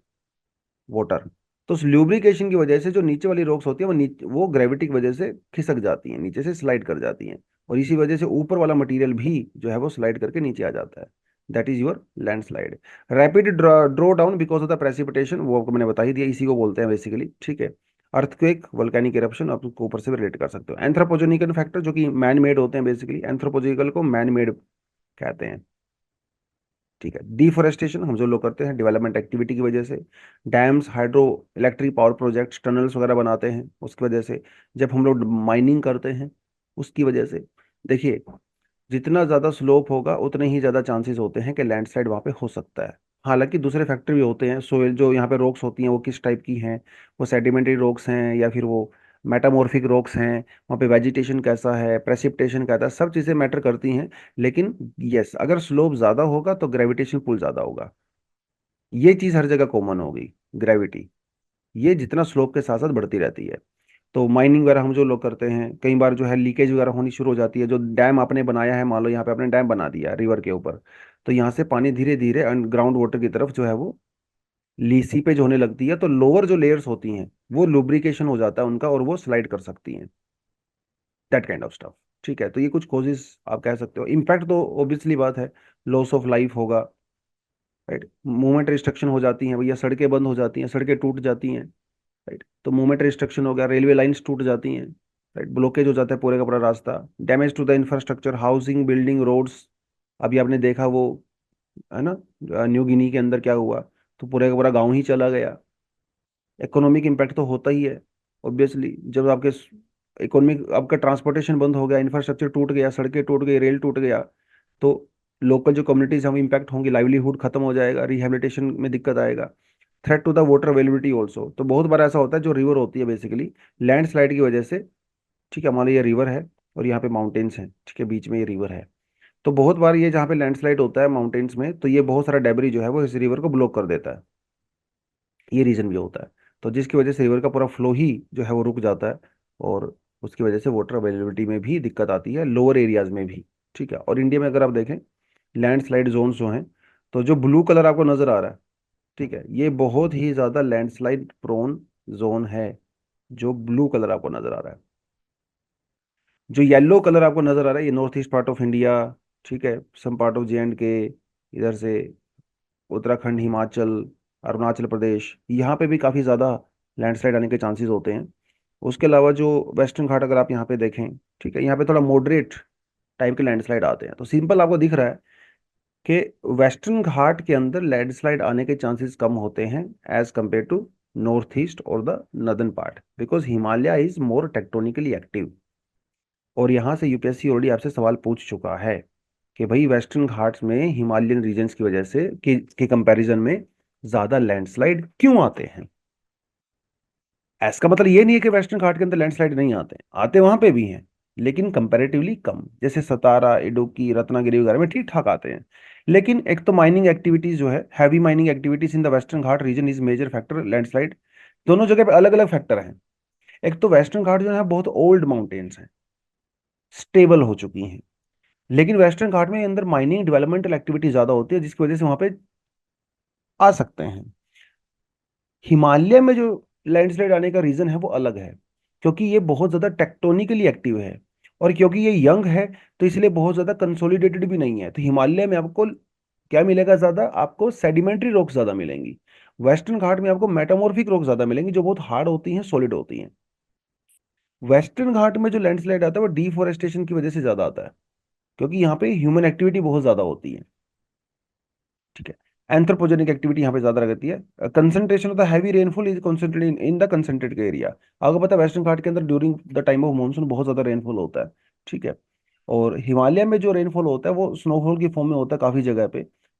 वाटर। तो उस ल्यूब्रिकेशन की वजह से जो नीचे वाली रॉक्स होती है वो ग्रेविटी की वजह से खिसक जाती हैं, नीचे से स्लाइड कर जाती हैं। और इसी वजह से ऊपर वाला मटेरियल भी जो है वो स्लाइड करके नीचे आ जाता है। That is your landslide. Rapid draw down because of the precipitation, वो आपको मैंने बता ही दिया, इसी को बोलते हैं बेसिकली, ठीक है। अर्थक्वेक, वोल्केनिक इरप्शन, आप उसको ऊपर से भी रिलेट कर सकते हो। एंथ्रोपोजेनिकल फैक्टर जो कि मैन मेड होते हैं, बेसिकली एंथ्रोपोजेनिकल को मैन मेड कहते हैं, ठीक है। डिफोरेस्टेशन हम जो लोग करते हैं डेवलपमेंट एक्टिविटी की वजह से। Dams, hydro electric power projects, tunnels वगैरह बनाते हैं उसकी वजह से। जब हम लोग माइनिंग करते हैं उसकी वजह से। देखिए, जितना ज़्यादा स्लोप होगा उतने ही ज़्यादा चांसेस होते हैं कि लैंडस्लाइड वहाँ पे हो सकता है। हालांकि दूसरे फैक्टर भी होते हैं, सोयल जो यहाँ पे रॉक्स होती हैं वो किस टाइप की हैं, वो सेडिमेंट्री रॉक्स हैं या फिर वो मेटामॉर्फिक रॉक्स हैं, वहाँ पे वेजिटेशन कैसा है, प्रेसिपिटेशन कैसा है, सब चीज़ें मैटर करती हैं। लेकिन यस, अगर स्लोप ज़्यादा होगा तो ग्रेविटेशन पुल ज़्यादा होगा। ये चीज़ हर जगह कॉमन होगी, ग्रेविटी, ये जितना स्लोप के साथ साथ बढ़ती रहती है। तो माइनिंग वगैरह हम जो लोग करते हैं, कई बार जो है लीकेज वगैरह होनी शुरू हो जाती है। जो डैम आपने बनाया है, मान लो यहाँ पे आपने डैम बना दिया रिवर के ऊपर, तो यहाँ से पानी धीरे धीरे ग्राउंड वाटर की तरफ जो है वो सीपेज होने लगती है, तो लोअर जो लेयर्स होती हैं वो लुब्रिकेशन हो जाता है उनका और वो स्लाइड कर सकती हैं, दैट काइंड ऑफ स्टफ। ठीक है, तो ये कुछ कॉजेज आप कह सकते हो। इम्पैक्ट तो ऑब्वियसली बात है, लॉस ऑफ लाइफ होगा, राइट। मूवमेंट रिस्ट्रिक्शन हो जाती हैं भैया, सड़कें बंद हो जाती हैं, सड़कें टूट जाती हैं, राइट। तो मूवमेंट रिस्ट्रिक्शन हो गया, रेलवे लाइंस टूट जाती हैं, राइट, ब्लॉकेज हो जाता है पूरे का पूरा रास्ता। Damage to the infrastructure, housing, building, roads. अभी आपने देखा वो, है ना, न्यू गिनी के अंदर क्या हुआ, तो पूरे का पूरा गांव ही चला गया। इकोनॉमिक इम्पैक्ट तो होता ही है ऑब्वियसली। जब आपके इकोनॉमिक, आपका ट्रांसपोर्टेशन बंद हो गया, इंफ्रास्ट्रक्चर टूट गया, सड़कें टूट गई, रेल टूट गया, तो लोकल जो कम्युनिटीज हम इम्पैक्ट होंगी, लाइवलीहुड खत्म हो जाएगा, रिहेबिलिटेशन में दिक्कत आएगा। Threat to the water availability also, तो बहुत बार ऐसा होता है जो रिवर होती है बेसिकली लैंडस्लाइड की वजह से, ठीक है, हमारे ये रिवर है और यहाँ पे माउंटेन्स हैं, ठीक है, बीच में ये रिवर है। तो बहुत बार ये जहाँ पे लैंडस्लाइड होता है माउंटेन्स में, तो ये बहुत सारा डेबरी जो है वो इस रिवर को ब्लॉक कर देता है, ये रीजन भी होता है। तो जिसकी वजह से रिवर का पूरा फ्लो ही जो है वो रुक जाता है, और उसकी वजह से वाटर अवेलेबिलिटी में भी दिक्कत आती है, लोअर एरियाज में भी। ठीक है, और इंडिया में अगर आप देखें लैंडस्लाइड जोन्स जो हैं, तो जो ब्लू कलर आपको नजर आ रहा है, ठीक है, ये बहुत ही ज्यादा लैंडस्लाइड प्रोन जोन है, जो ब्लू कलर आपको नजर आ रहा है। जो येलो कलर आपको नजर आ रहा है, ये north east part of India, ठीक है, सम पार्ट ऑफ JNK, इधर से उत्तराखंड, हिमाचल, अरुणाचल प्रदेश, यहाँ पे भी काफ़ी ज़्यादा लैंडस्लाइड आने के चांसेस होते हैं। उसके अलावा जो वेस्टर्न घाट अगर आप यहाँ पे देखें, ठीक है, यहाँ पे थोड़ा मॉडरेट टाइप के लैंडस्लाइड आते हैं। तो सिंपल आपको दिख रहा है कि वेस्टर्न घाट के अंदर लैंडस्लाइड आने के चांसेस कम होते हैं as compare to north east और the northern part, because Himalaya is more tectonically active. और यहाँ से यूपीएससी ऑलरेडी आपसे सवाल पूछ चुका है कि भाई वेस्टर्न घाट्स में हिमालयन रीजन्स की वजह से के कंपैरिजन में ज्यादा लैंडस्लाइड क्यों आते हैं। इसका मतलब ये नहीं है कि वेस्टर्न घाट के अंदर लैंडस्लाइड नहीं आते, आते वहां पे भी हैं, लेकिन कंपैरेटिवली कम। जैसे सतारा, इडुक्की, रत्नागिरी वगैरह में ठीक ठाक आते हैं। लेकिन एक तो माइनिंग एक्टिविटीज जो है, heavy mining activities in the western Ghat region is major factor landslide. दोनों जगह पे अलग अलग फैक्टर हैं। एक तो वेस्टर्न घाट जो है बहुत ओल्ड माउंटेन्स हैं, स्टेबल हो चुकी हैं। लेकिन वेस्टर्न घाट में अंदर माइनिंग डेवलपमेंटल एक्टिविटी ज्यादा होती है, जिसकी वजह से वहां पे आ सकते हैं। हिमालय में जो लैंडस्लाइड आने का रीजन है वो अलग है, क्योंकि ये बहुत ज्यादा टेक्टोनिकली एक्टिव है, और क्योंकि ये यंग है, तो इसलिए बहुत ज्यादा कंसोलिडेटेड भी नहीं है। तो हिमालय में आपको क्या मिलेगा, ज्यादा आपको सेडिमेंट्री रॉक्स ज्यादा मिलेंगी। वेस्टर्न घाट में आपको मेटामॉर्फिक रॉक ज्यादा मिलेंगी, जो बहुत हार्ड होती हैं, सॉलिड होती हैं। वेस्टर्न घाट में जो लैंडस्लाइड आता है वो डिफोरेस्टेशन की वजह से ज्यादा आता है, क्योंकि यहाँ पे ह्यूमन एक्टिविटी बहुत ज्यादा होती है, ठीक है। एंथ्रोपोजेनिक एक्टिविटी यहाँ पे ज्यादा रहती है। Concentration of the heavy rainfall is concentrated in the concentrated area. आपको पता है वेस्टर्न घाट के अंदर during the time of monsoon बहुत ज्यादा रेनफॉल होता है, ठीक है। और हिमालय में जो रेनफॉल होता है वो स्नोफॉल की फॉर्म में होता है काफी जगह पे,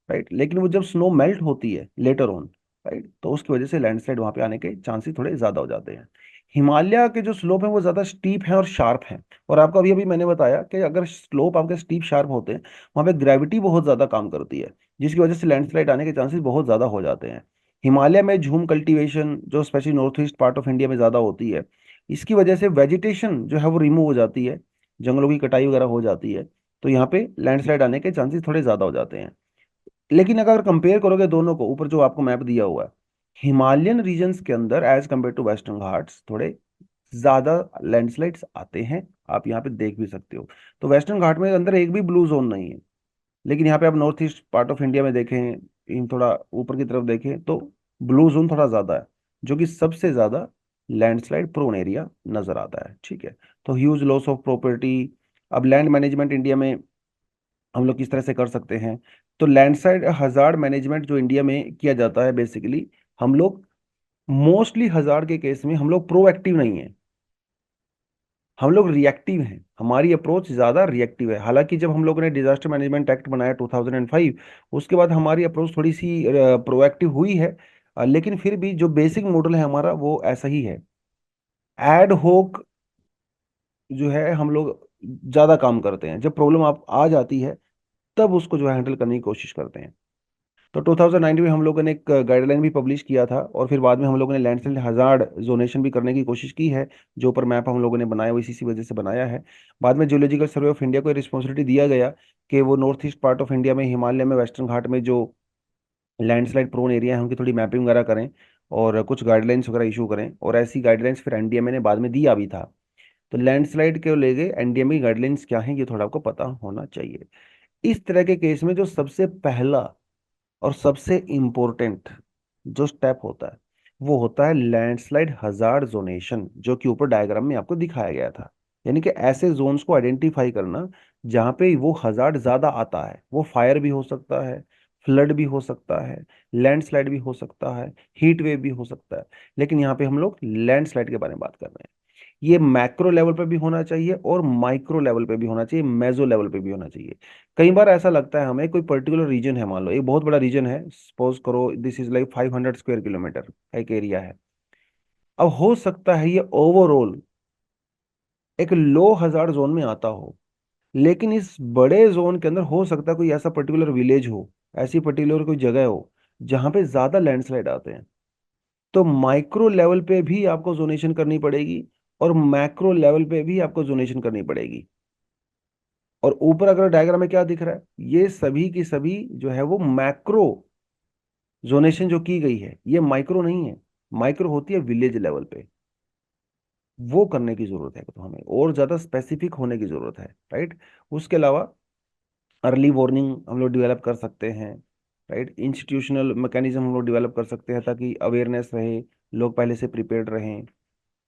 राइट। लेकिन वो जब स्नो मेल्ट होती है लेटर ऑन, राइट, तो उसकी वजह से लैंडस्लाइड वहां पे आने के चांसेस थोड़े ज्यादा हो जाते हैं। हिमालय के जो स्लोप है वो ज़्यादा स्टीप है और शार्प है। और आपको अभी अभी मैंने बताया कि अगर स्लोप आपके स्टीप शार्प होते हैं, वहाँ पे ग्रेविटी बहुत ज़्यादा काम करती है, जिसकी वजह से लैंडस्लाइड आने के चांसेस बहुत ज़्यादा हो जाते हैं। हिमालय में झूम कल्टीवेशन जो specially north east part of India में ज़्यादा होती है, इसकी वजह से वेजिटेशन जो है वो रिमूव हो जाती है, जंगलों की कटाई वगैरह हो जाती है, तो यहाँ पे लैंडस्लाइड आने के चांसेस थोड़े ज़्यादा हो जाते हैं। लेकिन अगर कंपेयर करोगे दोनों को, ऊपर जो आपको मैप दिया हुआ है, हिमालयन रीजन्स के अंदर as compare to western Ghats थोड़े ज्यादा लैंडस्लाइड्स आते हैं। आप यहाँ पे देख भी सकते हो। तो वेस्टर्न घाट में अंदर एक भी ब्लू जोन नहीं है, लेकिन यहाँ पे आप north east part of India में देखें, इन थोड़ा ऊपर की तरफ देखें, तो ब्लू जोन थोड़ा ज्यादा है, जो कि सबसे ज्यादा लैंडस्लाइड प्रोन एरिया नजर आता है। ठीक है। तो ह्यूज लॉस ऑफ प्रॉपर्टी। अब लैंड मैनेजमेंट इंडिया में हम लोग किस तरह से कर सकते हैं? तो लैंडस्लाइड हजार्ड मैनेजमेंट जो इंडिया में किया जाता है, बेसिकली हम लोग मोस्टली हजार्ड के केस में हम लोग प्रोएक्टिव नहीं है, हम लोग रिएक्टिव हैं। हमारी अप्रोच ज़्यादा रिएक्टिव है। हालांकि जब हम लोगों ने डिजास्टर मैनेजमेंट एक्ट बनाया 2005, उसके बाद हमारी अप्रोच थोड़ी सी प्रोएक्टिव हुई है। लेकिन फिर भी जो बेसिक मॉडल है हमारा वो ऐसा ही है। एड होक जो है हम लोग ज़्यादा काम करते हैं, जब प्रॉब्लम आप आ जाती है तब उसको जो है हैंडल करने की कोशिश करते हैं। तो 2019 में हम लोगों ने एक गाइडलाइन भी पब्लिश किया था, और फिर बाद में हम लोगों ने लैंडस्लाइड हजार्ड जोनेशन भी करने की कोशिश की है। जो ऊपर मैप हम लोगों ने बनाया वो इसी वजह से बनाया है। बाद में जियोलॉजिकल सर्वे ऑफ इंडिया को रिस्पॉन्सिबिलिटी दिया गया कि वो north east part of India में, हिमालय में, वेस्टर्न घाट में जो लैंडस्लाइड प्रोन एरिया है उनकी थोड़ी मैपिंग वगैरह करें और कुछ गाइडलाइंस वगैरह इशू करें। और ऐसी गाइडलाइंस फिर एनडीएमए ने बाद में दिया भी था। तो लैंडस्लाइड के लेके एनडीएमए की गाइडलाइंस क्या है, ये थोड़ा आपको पता होना चाहिए। इस तरह के केस में जो सबसे पहला और सबसे इम्पोर्टेंट जो स्टेप होता है वो होता है लैंडस्लाइड हजार्ड जोनेशन, जो कि ऊपर डायग्राम में आपको दिखाया गया था। यानी कि ऐसे जोन्स को आइडेंटिफाई करना जहाँ पे वो हजार्ड ज्यादा आता है। वो फायर भी हो सकता है, फ्लड भी हो सकता है, लैंडस्लाइड भी हो सकता है, हीट वेव भी हो सकता है। लेकिन यहाँ पे हम लोग लैंडस्लाइड के बारे में बात कर रहे हैं। ये मैक्रो लेवल पे भी होना चाहिए और माइक्रो लेवल पे भी होना चाहिए, मेजो लेवल पे भी होना चाहिए। कई बार ऐसा लगता है हमें, कोई पर्टिकुलर रीजन है, मान लो एक बहुत बड़ा रीजन है, सपोज करो this is like 500 square kilometre का एक एरिया है। अब हो सकता है ये ओवरऑल एक लो हजार्ड जोन में आता हो, लेकिन इस बड़े जोन के अंदर हो सकता है कोई ऐसा पर्टिकुलर विलेज हो, ऐसी पर्टिकुलर कोई जगह हो जहां पे ज्यादा लैंडस्लाइड आते हैं। तो माइक्रो लेवल पे भी आपको जोनेशन करनी पड़ेगी और मैक्रो लेवल पे भी आपको जोनेशन करनी पड़ेगी। और ऊपर अगर डायग्राम में क्या दिख रहा है, ये सभी की सभी जो है वो मैक्रो जोनेशन जो की गई है, ये माइक्रो नहीं है। माइक्रो होती है विलेज लेवल पे। वो करने की जरूरत है, तो हमें और ज्यादा स्पेसिफिक होने की जरूरत है। राइट। उसके अलावा अर्ली वार्निंग हम लोग डेवलप कर सकते हैं। राइट। इंस्टीट्यूशनल मैकेनिज्म हम लोग डेवलप कर सकते हैं ताकि अवेयरनेस रहे, लोग पहले से प्रिपेयर्ड रहें।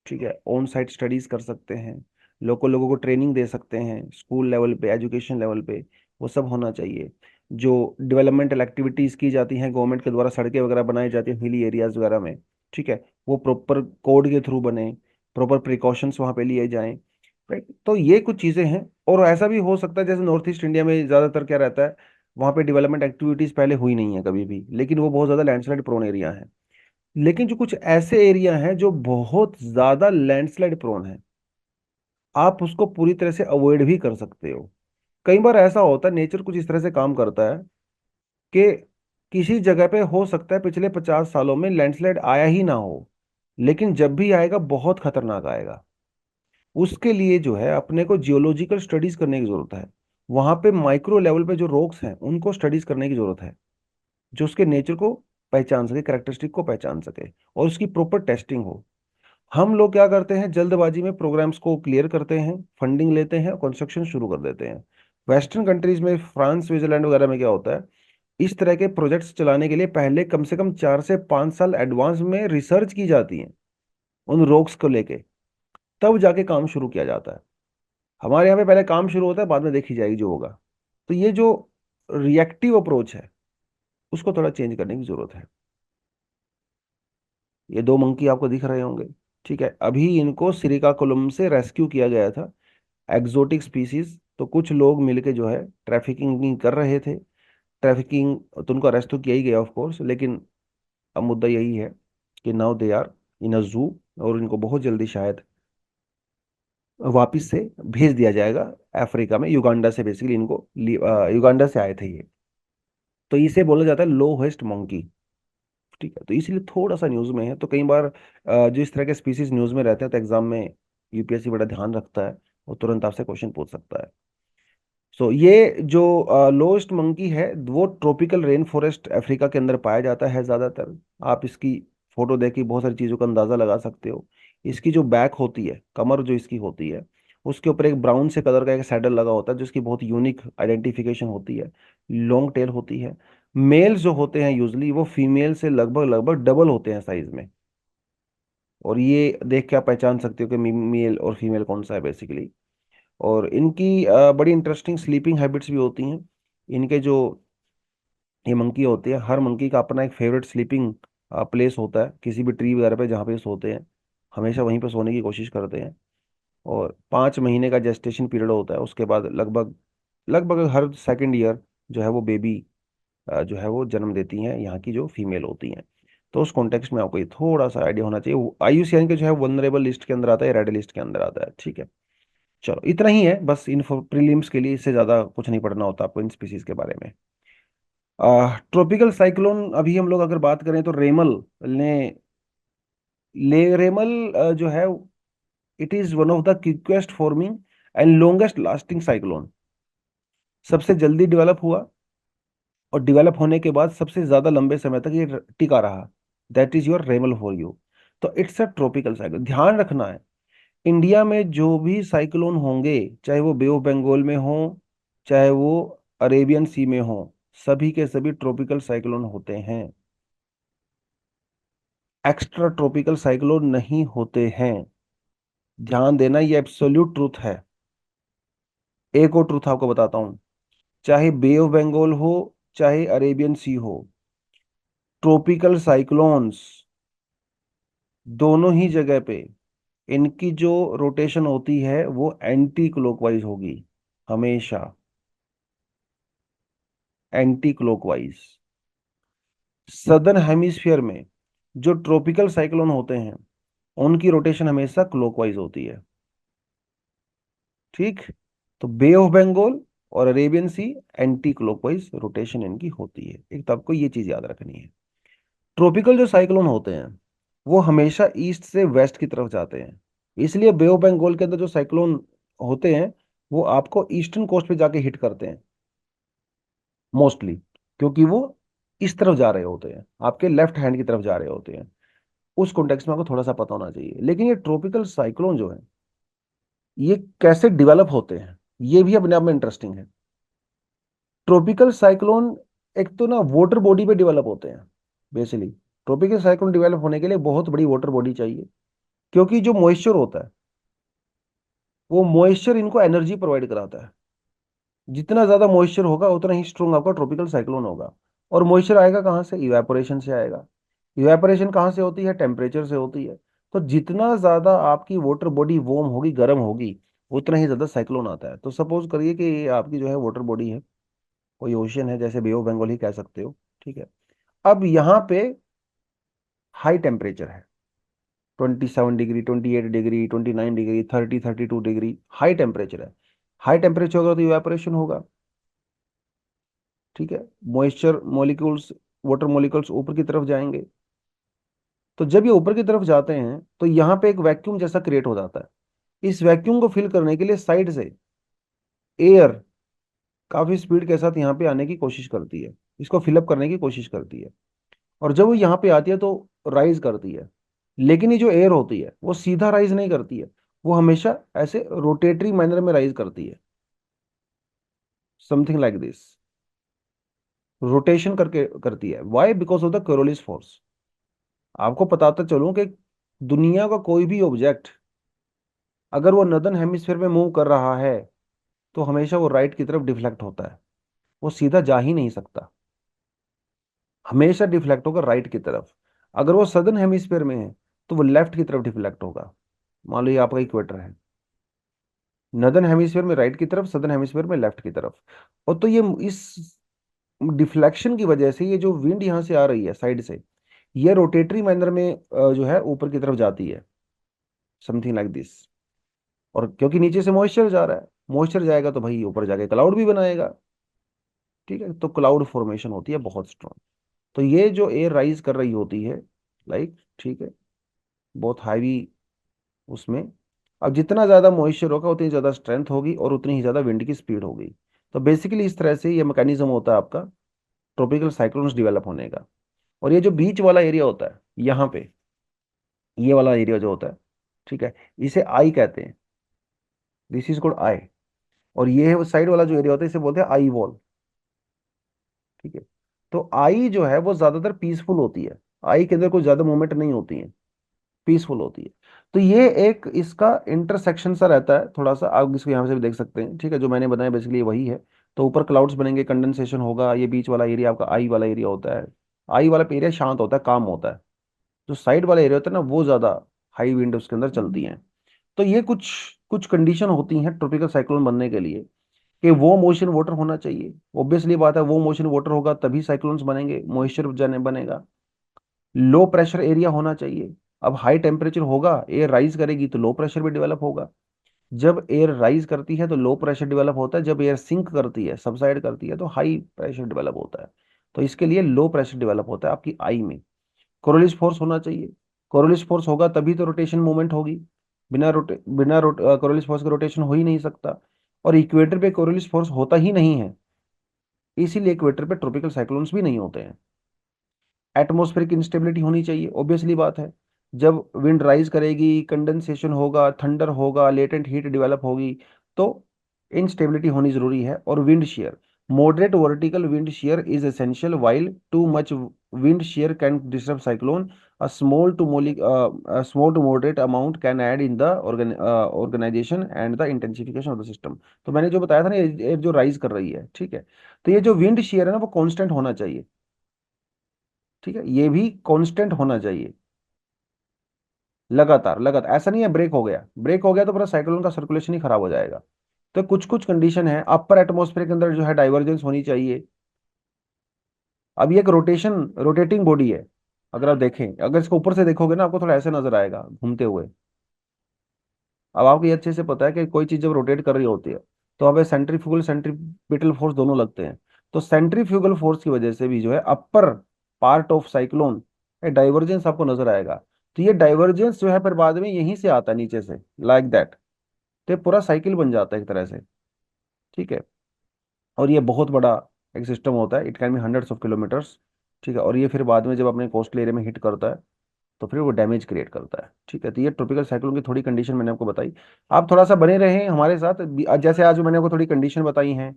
ठीक है। ऑन साइट स्टडीज कर सकते हैं, लोगों को ट्रेनिंग दे सकते हैं, स्कूल लेवल पे, एजुकेशन लेवल पे, वो सब होना चाहिए। जो डेवलपमेंटल एक्टिविटीज की जाती हैं गवर्नमेंट के द्वारा, सड़कें वगैरह बनाई जाती हैं हिली एरियाज वगैरह में, ठीक है, वो प्रॉपर कोड के थ्रू बने, प्रॉपर प्रिकॉशंस वहाँ पे लिए जाएं। राइट। तो ये कुछ चीज़ें हैं। और ऐसा भी हो सकता है जैसे नॉर्थ ईस्ट इंडिया में ज़्यादातर क्या रहता है, वहाँ पे डेवलपमेंट एक्टिविटीज़ पहले हुई नहीं है कभी भी, लेकिन वो बहुत ज़्यादा लैंडस्लाइड प्रोन एरिया है। लेकिन जो कुछ ऐसे एरिया हैं जो बहुत ज्यादा लैंडस्लाइड प्रोन है, आप उसको पूरी तरह से अवॉइड भी कर सकते हो। कई बार ऐसा होता है, नेचर कुछ इस तरह से काम करता है कि किसी जगह पे हो सकता है पिछले 50 सालों में लैंडस्लाइड आया ही ना हो, लेकिन जब भी आएगा बहुत खतरनाक आएगा। उसके लिए जो है अपने को जियोलॉजिकल स्टडीज करने की जरूरत है। वहां पे माइक्रो लेवल पे जो रॉक्स हैं उनको स्टडीज करने की जरूरत है, जो उसके नेचर को पहचान सके, कैरेक्टरिस्टिक को पहचान सके, और उसकी प्रॉपर टेस्टिंग हो। हम लोग क्या करते हैं, जल्दबाजी में प्रोग्राम्स को क्लियर करते हैं, फंडिंग लेते हैं और कंस्ट्रक्शन शुरू कर देते हैं। वेस्टर्न कंट्रीज में, फ्रांस, स्विट्जरलैंड वगैरह में क्या होता है, इस तरह के प्रोजेक्ट्स चलाने के लिए पहले कम से कम 4 से 5 साल एडवांस में रिसर्च की जाती है उन रोक्स को लेके, तब जाके काम शुरू किया जाता है। हमारे यहाँ पे पहले काम शुरू होता है, बाद में देखी जाएगी जो होगा। तो ये जो रिएक्टिव अप्रोच है उसको थोड़ा चेंज करने की जरूरत है। ये दो मंकी आपको दिख रहे होंगे। ठीक है। अभी इनको श्रीकाकुलम से रेस्क्यू किया गया था, एक्सोटिक स्पीसीज। तो कुछ लोग मिलके जो है ट्रैफिकिंग कर रहे थे। ट्रैफिकिंग, तो उनको अरेस्ट तो किया ही गया ऑफ कोर्स, लेकिन अब मुद्दा यही है कि नाउ दे आर इन अ जू, और इनको बहुत जल्दी शायद वापिस से भेज दिया जाएगा अफ्रीका में। युगांडा से बेसिकली इनको युगांडा से आए थे ये। तो इसे बोला जाता है लोएस्ट मंकी। ठीक है, तो इसीलिए थोड़ा सा न्यूज में है। तो कई बार जो इस तरह के स्पीसीज न्यूज में रहते हैं तो एग्जाम में यूपीएससी बड़ा ध्यान रखता है, वो तुरंत आपसे क्वेश्चन पूछ सकता है। सो ये जो लोएस्ट मंकी है वो ट्रॉपिकल रेन फॉरेस्ट अफ्रीका के अंदर पाया जाता है ज़्यादातर। आप इसकी फोटो देख के बहुत सारी चीज़ों का अंदाज़ा लगा सकते हो। इसकी जो बैक होती है, कमर जो इसकी होती है, उसके ऊपर एक ब्राउन से कलर का एक सैडल लगा होता है जिसकी बहुत यूनिक आइडेंटिफिकेशन होती है। लॉन्ग टेल होती है। मेल्स जो होते हैं यूजली वो फीमेल से लगभग लगभग डबल होते हैं साइज में। और ये देख के आप पहचान सकते हो कि मेल और फीमेल कौन सा है बेसिकली। और इनकी बड़ी इंटरेस्टिंग स्लीपिंग हैबिट्स भी होती हैं। इनके जो ये मंकी होते हैं, हर मंकी का अपना एक फेवरेट स्लीपिंग प्लेस होता है किसी भी ट्री वगैरह पे जहाँ पे ये सोते हैं। हमेशा वहीं पे सोने की कोशिश करते हैं। और 5 महीने का जेस्टेशन पीरियड होता है, उसके बाद लगभग लगभग हर सेकेंड ईयर जो है वो बेबी जो है वो जन्म देती हैं यहाँ की जो फीमेल होती हैं। तो उस कॉन्टेक्स्ट में आपको ये थोड़ा सा आइडिया होना चाहिए। आईयूसीएन के जो है वनरेबल लिस्ट के अंदर आता है, रेड लिस्ट के अंदर आता है। ठीक है, चलो इतना ही है बस इन्फो प्रीलिम्स के लिए, इससे ज़्यादा कुछ नहीं पढ़ना होता आपको इन स्पीसीज के बारे में। ट्रॉपिकल साइक्लोन अभी हम लोग अगर बात करें तो रेमल ने ले रेमल जो है it is one of the quickest forming and longest lasting cyclone. सबसे जल्दी डेवलप हुआ और डेवलप होने के बाद सबसे ज्यादा लंबे समय तक ये टिका रहा। That is your रेमल for you. तो इट्स अ ट्रॉपिकल साइक्लोन। ध्यान रखना है, इंडिया में जो भी साइक्लोन होंगे, चाहे वो बे ऑफ बंगाल में हो, चाहे वो अरेबियन सी में हो, सभी के सभी ट्रॉपिकल साइक्लोन होते हैं। एक्स्ट्रा ट्रॉपिकल साइक्लोन नहीं होते हैं। ध्यान देना, ये एब्सोल्यूट ट्रूथ है। एक और ट्रूथ आपको बताता हूं, चाहे बे ऑफ बंगाल हो, चाहे अरेबियन सी हो, ट्रॉपिकल साइक्लोन्स दोनों ही जगह पे इनकी जो रोटेशन होती है वो एंटी क्लॉकवाइज होगी। हमेशा एंटी क्लॉकवाइज। सदर्न हेमिस्फीयर में जो ट्रॉपिकल साइक्लोन होते हैं उनकी रोटेशन हमेशा क्लॉकवाइज होती है। ठीक, तो बे ऑफ बंगाल और अरेबियन सी एंटी क्लॉकवाइज रोटेशन इनकी होती है। एक तो आपको ये चीज याद रखनी है। ट्रॉपिकल जो साइक्लोन होते हैं वो हमेशा ईस्ट से वेस्ट की तरफ जाते हैं। इसलिए बे ऑफ बंगाल के अंदर जो साइक्लोन होते हैं वो आपको ईस्टर्न कोस्ट पे जाके हिट करते हैं मोस्टली, क्योंकि वो इस तरफ जा रहे होते हैं, आपके लेफ्ट हैंड की तरफ जा रहे होते हैं। उस कॉन्टेक्स्ट में आपको थोड़ा सा पता होना चाहिए। लेकिन ये ट्रॉपिकल साइक्लोन जो है ये कैसे डेवलप होते हैं ये भी अपने आप में इंटरेस्टिंग है। ट्रॉपिकल साइक्लोन एक तो ना वाटर बॉडी पे डेवलप होते हैं बेसिकली। ट्रॉपिकल साइक्लोन डेवलप होने के लिए बहुत बड़ी वाटर बॉडी चाहिए, क्योंकि जो मॉइस्चर होता है वो मॉइस्चर इनको एनर्जी प्रोवाइड कराता है। जितना ज्यादा मॉइस्चर होगा उतना ही स्ट्रोंग आपका ट्रॉपिकल साइक्लोन होगा। और मॉइस्चर आएगा कहाँ से? इवेपोरेशन से आएगा। इवेपोरेशन कहाँ से होती है? टेम्परेचर से होती है। तो जितना ज्यादा आपकी वाटर बॉडी वार्म होगी, गर्म होगी, उतना ही ज्यादा साइक्लोन आता है। तो सपोज करिए कि ये आपकी जो है वाटर बॉडी है, कोई ओशन है, जैसे बे ऑफ बंगाल ही कह सकते हो। ठीक है, अब यहाँ पे हाई टेम्परेचर है, 27 degree, 28 degree, 29 degree, 32 degree high temperature है। हाई टेम्परेचर होगा तो इवेपोरेशन होगा। ठीक है, मॉइस्चर मॉलिक्यूल्स, वाटर मॉलिक्यूल्स ऊपर की तरफ जाएंगे। तो जब ये ऊपर की तरफ जाते हैं तो यहाँ पे एक वैक्यूम जैसा क्रिएट हो जाता है। इस वैक्यूम को फिल करने के लिए साइड से एयर काफी स्पीड के साथ यहाँ पे आने की कोशिश करती है, इसको फिलअप करने की कोशिश करती है। और जब वो यहाँ पे आती है तो राइज करती है। लेकिन ये जो एयर होती है वो सीधा राइज नहीं करती है, वो हमेशा ऐसे रोटेटरी मैनर में राइज करती है, समथिंग लाइक दिस। रोटेशन करके करती है। Why? Because of the Coriolis force. आपको बताता चलूं कि दुनिया का कोई भी ऑब्जेक्ट अगर वो नदर्न हेमिस्फीयर में मूव कर रहा है तो हमेशा वो राइट की तरफ डिफ्लेक्ट होता है, वो सीधा जा ही नहीं सकता, हमेशा डिफ्लेक्ट होगा राइट की तरफ। अगर वो सदर्न हेमिस्फीयर में है तो वो लेफ्ट की तरफ डिफ्लेक्ट होगा। मान लो ये आपका इक्वेटर है, नदर्न हेमिस्फीयर में राइट की तरफ, सदर्न हेमिस्फीयर में लेफ्ट की तरफ। और तो ये इस डिफ्लेक्शन की वजह से ये जो विंड यहाँ से आ रही है साइड से, ये रोटेटरी मैनर में जो है ऊपर की तरफ जाती है। Something like this. और क्योंकि नीचे से मॉइस्चर जा रहा है, मॉइस्चर जाएगा तो भाई ऊपर जाके क्लाउड भी बनाएगा। ठीक है, तो क्लाउड फॉर्मेशन होती है बहुत स्ट्रांग। तो ये जो एयर राइज कर रही होती है, लाइक, ठीक है, बहुत हैवी उसमें, अब जितना ज्यादा मॉइस्चर होगा उतनी ज्यादा स्ट्रेंथ होगी और उतनी ही ज्यादा विंड की स्पीड होगी। तो बेसिकली इस तरह से ये मैकेनिज्म होता है आपका ट्रॉपिकल साइक्लोन्स डेवलप होने का। और ये जो बीच वाला एरिया होता है यहाँ पे, ये वाला एरिया जो होता है, ठीक है, इसे आई कहते हैं, दिस इज कॉल्ड आई। और ये है साइड वाला जो एरिया होता है इसे बोलते हैं आई वॉल। ठीक है, तो आई जो है वो ज्यादातर पीसफुल होती है, आई के अंदर कोई ज्यादा मूवमेंट नहीं होती है, पीसफुल होती है। तो ये एक इसका इंटरसेक्शन सा रहता है थोड़ा सा, आप इसको यहाँ से भी देख सकते हैं। ठीक है, जो मैंने बताया बेसिकली वही है। तो ऊपर क्लाउड्स बनेंगे, कंडेंसेशन होगा, ये बीच वाला एरिया आपका आई वाला एरिया होता है। आई वाला एरिया शांत होता है, काम होता है। जो साइड वाला एरिया होता है ना वो ज्यादा हाई विंड उसके अंदर चलती हैं। तो ये कुछ कुछ कंडीशन होती हैं ट्रॉपिकल साइक्लोन बनने के लिए, कि वो मोशन वाटर होना चाहिए। ऑब्वियसली बात है, वो मोशन वाटर होगा तभी साइक्लोन्स बनेंगे, मॉइस्चर जाने बनेगा। लो प्रेशर एरिया होना चाहिए। अब हाई टेम्परेचर होगा, एयर राइज करेगी तो लो प्रेशर भी डेवलप होगा। जब एयर राइज करती है तो लो प्रेशर डेवलप होता है, जब एयर सिंक करती है, सबसाइड करती है, तो हाई प्रेशर डेवलप होता है। तो इसके लिए लो प्रेशर डेवलप होता है आपकी आई में। कोरोलिस फोर्स होना चाहिए। कोरोलिस फोर्स होगा तभी तो रोटेशन मूवमेंट होगी। बिना कोरोलिस फोर्स के रोटेशन हो ही नहीं सकता। और इक्वेटर पे कोरोलिस फोर्स होता ही नहीं है, इसीलिए इक्वेटर पे ट्रॉपिकल साइक्लोन्स भी नहीं होते हैं। एटमॉस्फेरिक इंस्टेबिलिटी होनी चाहिए, ऑब्वियसली बात है। जब विंड राइज करेगी, कंडेंसेशन होगा, थंडर होगा, लेटेंट हीट डेवलप होगी, तो इंस्टेबिलिटी होनी जरूरी है। और wind shear, moderate vertical wind shear is essential, while too much wind shear can disturb cyclone. A small to moderate amount can add in the organization and the intensification of the system। तो मैंने जो बताया था ना, ये जो rise कर रही है, ठीक है, तो ये जो विंड शेयर है ना वो कांस्टेंट होना चाहिए। ठीक है, ये भी कांस्टेंट होना चाहिए, लगातार लगातार। ऐसा नहीं है ब्रेक हो गया, ब्रेक हो गया तो पूरा साइक्लोन का सर्कुलेशन ही खराब हो जाएगा। तो कुछ कुछ कंडीशन है। अपर एटमॉस्फेयर के अंदर जो है डाइवर्जेंस होनी चाहिए। अब ये एक रोटेटिंग बॉडी है। अगर आप देखें, अगर इसको ऊपर से देखोगे ना आपको थोड़ा ऐसे नजर आएगा घूमते हुए। अब आपको ये अच्छे से पता है कि कोई चीज जब रोटेट कर रही होती है तो वहाँ पे सेंट्रीफ्यूगल सेंट्रीपिटल फोर्स दोनों लगते हैं। तो सेंट्रीफ्यूगल फोर्स की वजह से भी जो है upper part of cyclone divergence आपको नजर आएगा। तो ये डाइवर्जेंस जो है फिर बाद में यहीं से आता है नीचे से, लाइक दैट। तो ये पूरा साइकिल बन जाता है एक तरह से। ठीक है, और ये बहुत बड़ा एक सिस्टम होता है, it can be hundreds of kilometres. ठीक है, और ये फिर बाद में जब अपने कोस्टल एरिया में हिट करता है तो फिर वो डैमेज क्रिएट करता है। ठीक है, तो ये ट्रॉपिकल साइक्लोन की थोड़ी कंडीशन मैंने आपको बताई। आप थोड़ा सा बने रहें हमारे साथ, जैसे आज मैंने आपको थोड़ी कंडीशन बताई हैं।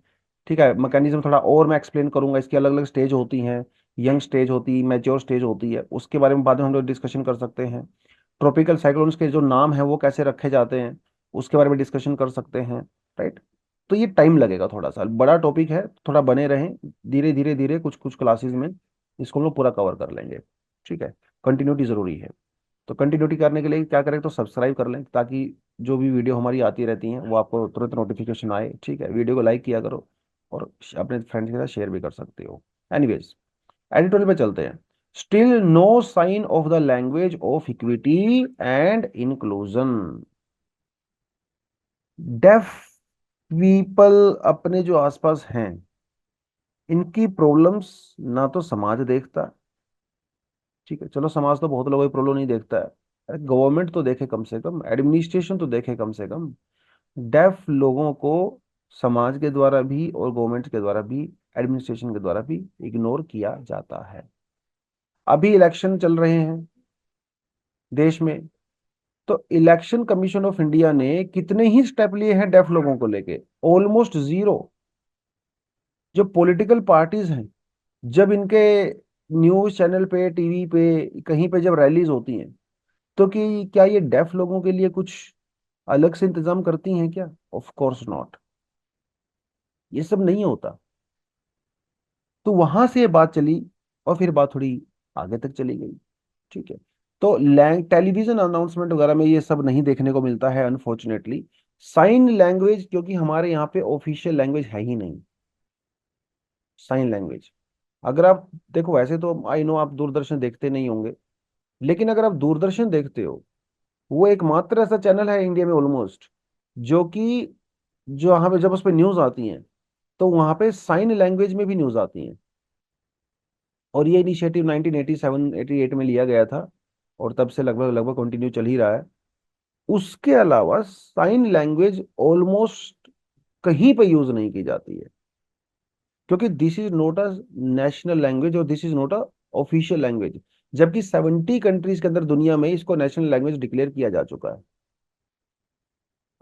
ठीक है, मैकेनिज्म थोड़ा और मैं एक्सप्लेन करूंगा, इसकी अलग अलग स्टेज होती हैं, यंग स्टेज होती है, मैच्योर स्टेज होती है, उसके बारे में बाद में हम लोग डिस्कशन कर सकते हैं। ट्रॉपिकल साइक्लोन्स के जो नाम है वो कैसे रखे जाते हैं उसके बारे में डिस्कशन कर सकते हैं। राइट, तो ये टाइम लगेगा, थोड़ा सा बड़ा टॉपिक है, थोड़ा बने रहें। धीरे धीरे धीरे कुछ कुछ क्लासेस में इसको हम लोग पूरा कवर कर लेंगे। ठीक है, कंटिन्यूटी जरूरी है। तो कंटिन्यूटी करने के लिए क्या करें, तो सब्सक्राइब कर लें ताकि जो भी वीडियो हमारी आती रहती हैं वो आपको तुरंत नोटिफिकेशन आए। ठीक है, वीडियो को लाइक किया करो और अपने फ्रेंड्स के साथ शेयर भी कर सकते हो। एनीवेज, एडिटोरियल पे चलते हैं। Still no sign of the language of equity and inclusion. Deaf people अपने जो आसपास हैं, इनकी प्रॉब्लम्स ना तो समाज देखता। ठीक है, चलो समाज तो बहुत लोगों की प्रॉब्लम नहीं देखता है, अरे गवर्नमेंट तो देखे कम से कम, एडमिनिस्ट्रेशन तो देखे कम से कम। डेफ लोगों को समाज के द्वारा भी और गवर्नमेंट के द्वारा भी, एडमिनिस्ट्रेशन के द्वारा भी इग्नोर किया जाता है। अभी इलेक्शन चल रहे हैं देश में, तो इलेक्शन कमीशन ऑफ इंडिया ने कितने ही स्टेप लिए हैं डेफ लोगों को लेके, ऑलमोस्ट जीरो। जो पॉलिटिकल पार्टीज हैं, जब इनके न्यूज चैनल पे, टीवी पे, कहीं पे जब रैलीज होती हैं, तो कि क्या ये डेफ लोगों के लिए कुछ अलग से इंतजाम करती हैं क्या? ऑफ कोर्स नॉट, ये सब नहीं होता। तो वहां से ये बात चली और फिर बात थोड़ी आगे तक चली गई। ठीक है, तो टेलीविजन अनाउंसमेंट वगैरह में ये सब नहीं देखने को मिलता है अनफॉर्चुनेटली। साइन लैंग्वेज, क्योंकि हमारे यहाँ पे ऑफिशियल लैंग्वेज है ही नहीं साइन लैंग्वेज। अगर आप देखो, वैसे तो आई नो आप दूरदर्शन देखते नहीं होंगे, लेकिन अगर आप दूरदर्शन देखते हो वो एकमात्र ऐसा चैनल है इंडिया में ऑलमोस्ट, जो कि जो वहां पे जब उस पर न्यूज आती हैं तो वहां पे साइन लैंग्वेज में भी न्यूज आती हैं। और ये इनिशिएटिव 1987 88 में लिया गया था, और तब से लगभग लगभग कंटिन्यू चल ही रहा है। उसके अलावा साइन लैंग्वेज ऑलमोस्ट कहीं पे यूज नहीं की जाती है, क्योंकि this is not a national language और this is not a official language. जबकि 70 कंट्रीज के अंदर दुनिया में इसको नेशनल लैंग्वेज डिक्लेयर किया जा चुका है।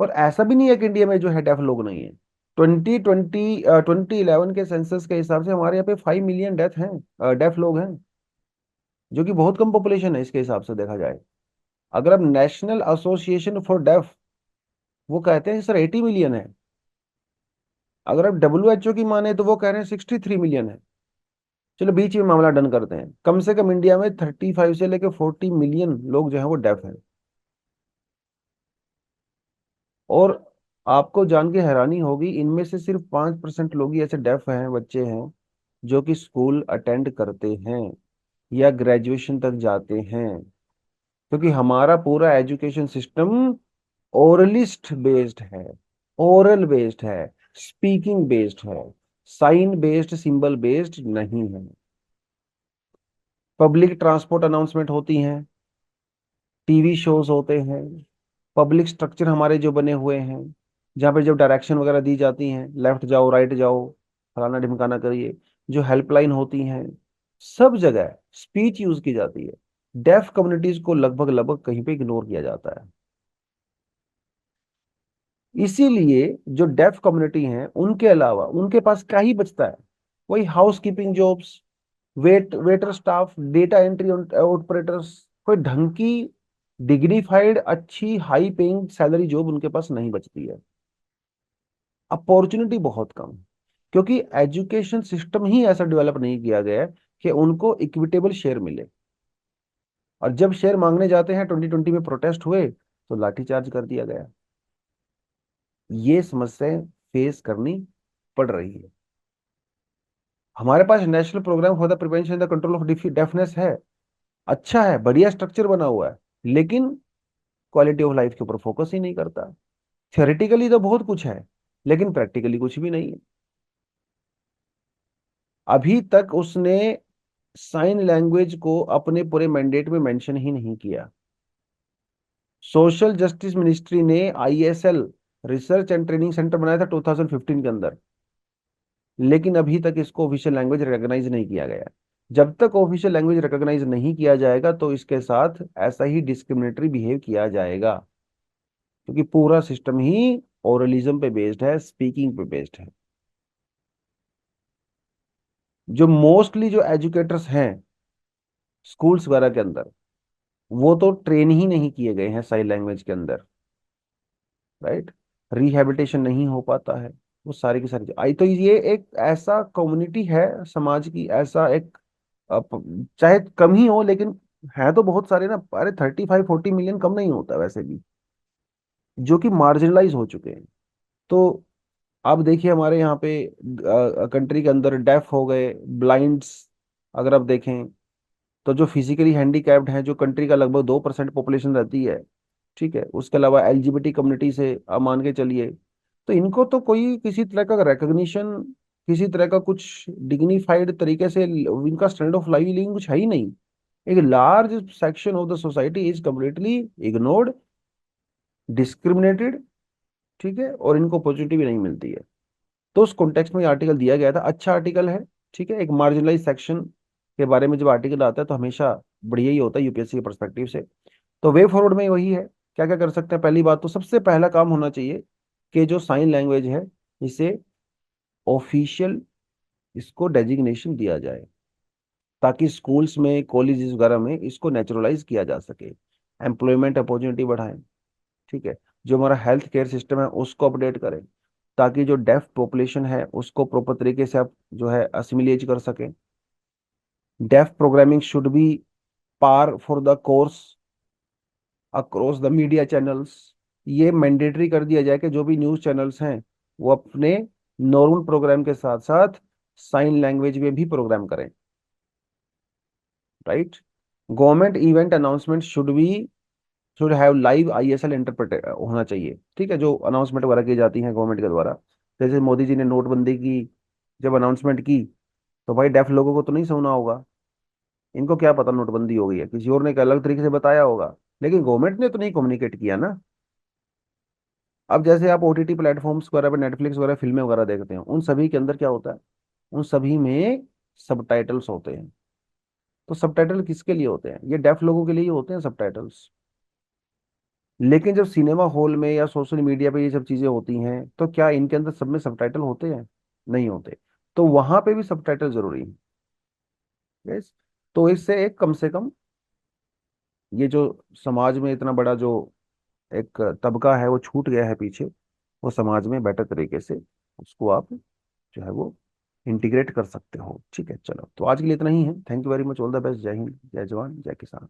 और ऐसा भी नहीं है कि इंडिया में जो है डेफ लोग नहीं है। 2011 के सेंसस के हिसाब से हमारे यहाँ पे 5 मिलियन डेथ हैं, डेफ लोग हैं, जो कि बहुत कम पॉपुलेशन है इसके हिसाब से देखा जाए। अगर अब नेशनल एसोसिएशन फॉर डेफ, वो कहते हैं सर 80 मिलियन है। अगर अब WHO की माने तो वो कह रहे हैं 63 मिलियन है। चलो बीच में मामला डन करते हैं, कम से कम इंडिया में 35 से लेकर 40 मिलियन लोग जो है वो डेफ हैं। और आपको जान के हैरानी होगी, इनमें से सिर्फ 5% लोग ही ऐसे डेफ हैं, बच्चे हैं जो कि स्कूल अटेंड करते हैं या ग्रेजुएशन तक जाते हैं। क्योंकि हमारा पूरा एजुकेशन सिस्टम ओरलिस्ट बेस्ड है, ओरल बेस्ड है, स्पीकिंग बेस्ड है, साइन बेस्ड, सिंबल बेस्ड नहीं है। पब्लिक ट्रांसपोर्ट अनाउंसमेंट होती हैं, टीवी शोज होते हैं, पब्लिक स्ट्रक्चर हमारे जो बने हुए हैं, जहाँ पे जब डायरेक्शन वगैरह दी जाती हैं, लेफ्ट जाओ राइट जाओ, फलाना ढिमकाना करिए, जो हेल्पलाइन होती हैं, सब जगह स्पीच यूज की जाती है। डेफ कम्युनिटीज को लगभग लगभग कहीं पे इग्नोर किया जाता है। इसीलिए जो डेफ कम्युनिटी हैं उनके अलावा उनके पास क्या ही बचता है? वही house keeping jobs, waiter staff, data entry operators. कोई ढंग की डिग्निफाइड अच्छी हाई पेइंग सैलरी जॉब उनके पास नहीं बचती है। अपॉर्चुनिटी बहुत कम, क्योंकि एजुकेशन सिस्टम ही ऐसा डेवलप नहीं किया गया है कि उनको इक्विटेबल शेयर मिले। और जब शेयर मांगने जाते हैं, 2020 में प्रोटेस्ट हुए तो लाठीचार्ज कर दिया गया। ये समस्याएं फेस करनी पड़ रही है। हमारे पास national programme for the prevention the control of deafness है, अच्छा है, बढ़िया स्ट्रक्चर बना हुआ है, लेकिन क्वालिटी ऑफ लाइफ के ऊपर फोकस ही नहीं करता। थियोरेटिकली तो बहुत कुछ है, लेकिन प्रैक्टिकली कुछ भी नहीं है। अभी तक उसने साइन लैंग्वेज को अपने पूरे मैंडेट में मेंशन ही नहीं किया। सोशल जस्टिस मिनिस्ट्री ने ISL research and training centre बनाया था 2015 के अंदर, लेकिन अभी तक इसको ऑफिशियल लैंग्वेज रिकॉग्नाइज नहीं किया गया। जब तक ऑफिशियल लैंग्वेज रिकॉग्नाइज नहीं किया जाएगा तो इसके साथ ऐसा ही डिस्क्रिमिनेटरी बिहेव किया जाएगा, क्योंकि पूरा सिस्टम ही ओरलिज्म पे बेस्ड है, स्पीकिंग पे बेस्ड है। जो मोस्टली जो एजुकेटर्स हैं स्कूल्स वगैरह के अंदर, वो तो ट्रेन ही नहीं किए गए हैं साइन लैंग्वेज के अंदर, राइट। रिहैबिलिटेशन नहीं हो पाता है, वो सारी की सारी आई। तो ये एक ऐसा कम्युनिटी है समाज की, ऐसा एक चाहे कम ही हो लेकिन है तो बहुत सारे ना। अरे 35-40 मिलियन कम नहीं होता वैसे भी, जो कि मार्जिनलाइज हो चुके हैं। तो आप देखिए हमारे यहाँ पे कंट्री के अंदर डेफ हो गए, ब्लाइंड्स, अगर आप देखें तो जो फिजिकली हैंडीकैप्ड हैं, जो कंट्री का लगभग 2% पॉपुलेशन रहती है, ठीक है, उसके अलावा LGBT कम्युनिटी से आप मान के चलिए, तो इनको तो कोई किसी तरह का रिकग्निशन, किसी तरह का कुछ डिग्निफाइड तरीके से इनका स्टैंडर्ड ऑफ लिविंग कुछ है ही नहीं। एक large section of the society is completely ignored, discriminated, ठीक है, और इनको अपॉर्चुनिटी भी नहीं मिलती है। तो उस कॉन्टेक्स्ट में ये आर्टिकल दिया गया था, अच्छा आर्टिकल है। ठीक है, एक मार्जिनलाइज सेक्शन के बारे में जब आर्टिकल आता है तो हमेशा बढ़िया ही होता है UPSC के परस्पेक्टिव से। तो वे फॉरवर्ड में वही है, क्या क्या कर सकते हैं। पहली बात तो सबसे पहला काम होना चाहिए कि जो साइन लैंग्वेज है इसे ऑफिशियल, इसको डेजिग्नेशन दिया जाए, ताकि स्कूल्स में कॉलेजेस वगैरह में इसको नेचुरलाइज किया जा सके, एम्प्लॉयमेंट अपॉर्चुनिटी बढ़ाएं। ठीक है, जो हमारा हेल्थ केयर सिस्टम है उसको अपडेट करें, ताकि जो डेफ पॉपुलेशन है उसको प्रॉपर तरीके से आप जो है असिमिलेट कर सकें। Deaf programming should be par for the course across the media channels. ये मैंडेटरी कर दिया जाए कि जो भी न्यूज़ चैनल्स हैं वो अपने नॉर्मल प्रोग्राम के साथ साथ साइन लैंग्वेज में भी प्रोग्राम करें, right. Government event announcement should be should have live ISL interpret होना चाहिए, ठीक है, जो अनाउंसमेंट वगैरह की जाती है गवर्नमेंट के द्वारा। जैसे मोदी जी ने नोटबंदी की जब अनाउंसमेंट की, तो भाई डेफ लोगों को तो नहीं सुना होगा, इनको क्या पता नोटबंदी हो गई है, किसी और ने एक अलग तरीके से बताया होगा, लेकिन गवर्नमेंट ने तो नहीं कम्युनिकेट किया ना। अब जैसे आप OTT प्लेटफॉर्म्स वगैरह पे नेटफ्लिक्स वगैरह फिल्में वगैरह देखते हैं, उन सभी के अंदर क्या होता है, उन सभी में सबटाइटल्स होते हैं। तो सबटाइटल किसके लिए होते हैं, ये डेफ लोगों के लिए ही होते हैं सबटाइटल्स। लेकिन जब सिनेमा हॉल में या सोशल मीडिया पे ये सब चीजें होती हैं, तो क्या इनके अंदर सब में सबटाइटल होते हैं? नहीं होते। तो वहां पे भी सबटाइटल जरूरी है। यस। तो इससे एक कम से कम ये जो समाज में इतना बड़ा जो एक तबका है वो छूट गया है पीछे, वो समाज में बेटर तरीके से उसको आप जो है वो इंटीग्रेट कर सकते हो। ठीक है, चलो, तो आज के लिए इतना ही है। Thank you very much, all the best, जय हिंद, जय जवान, जय किसान।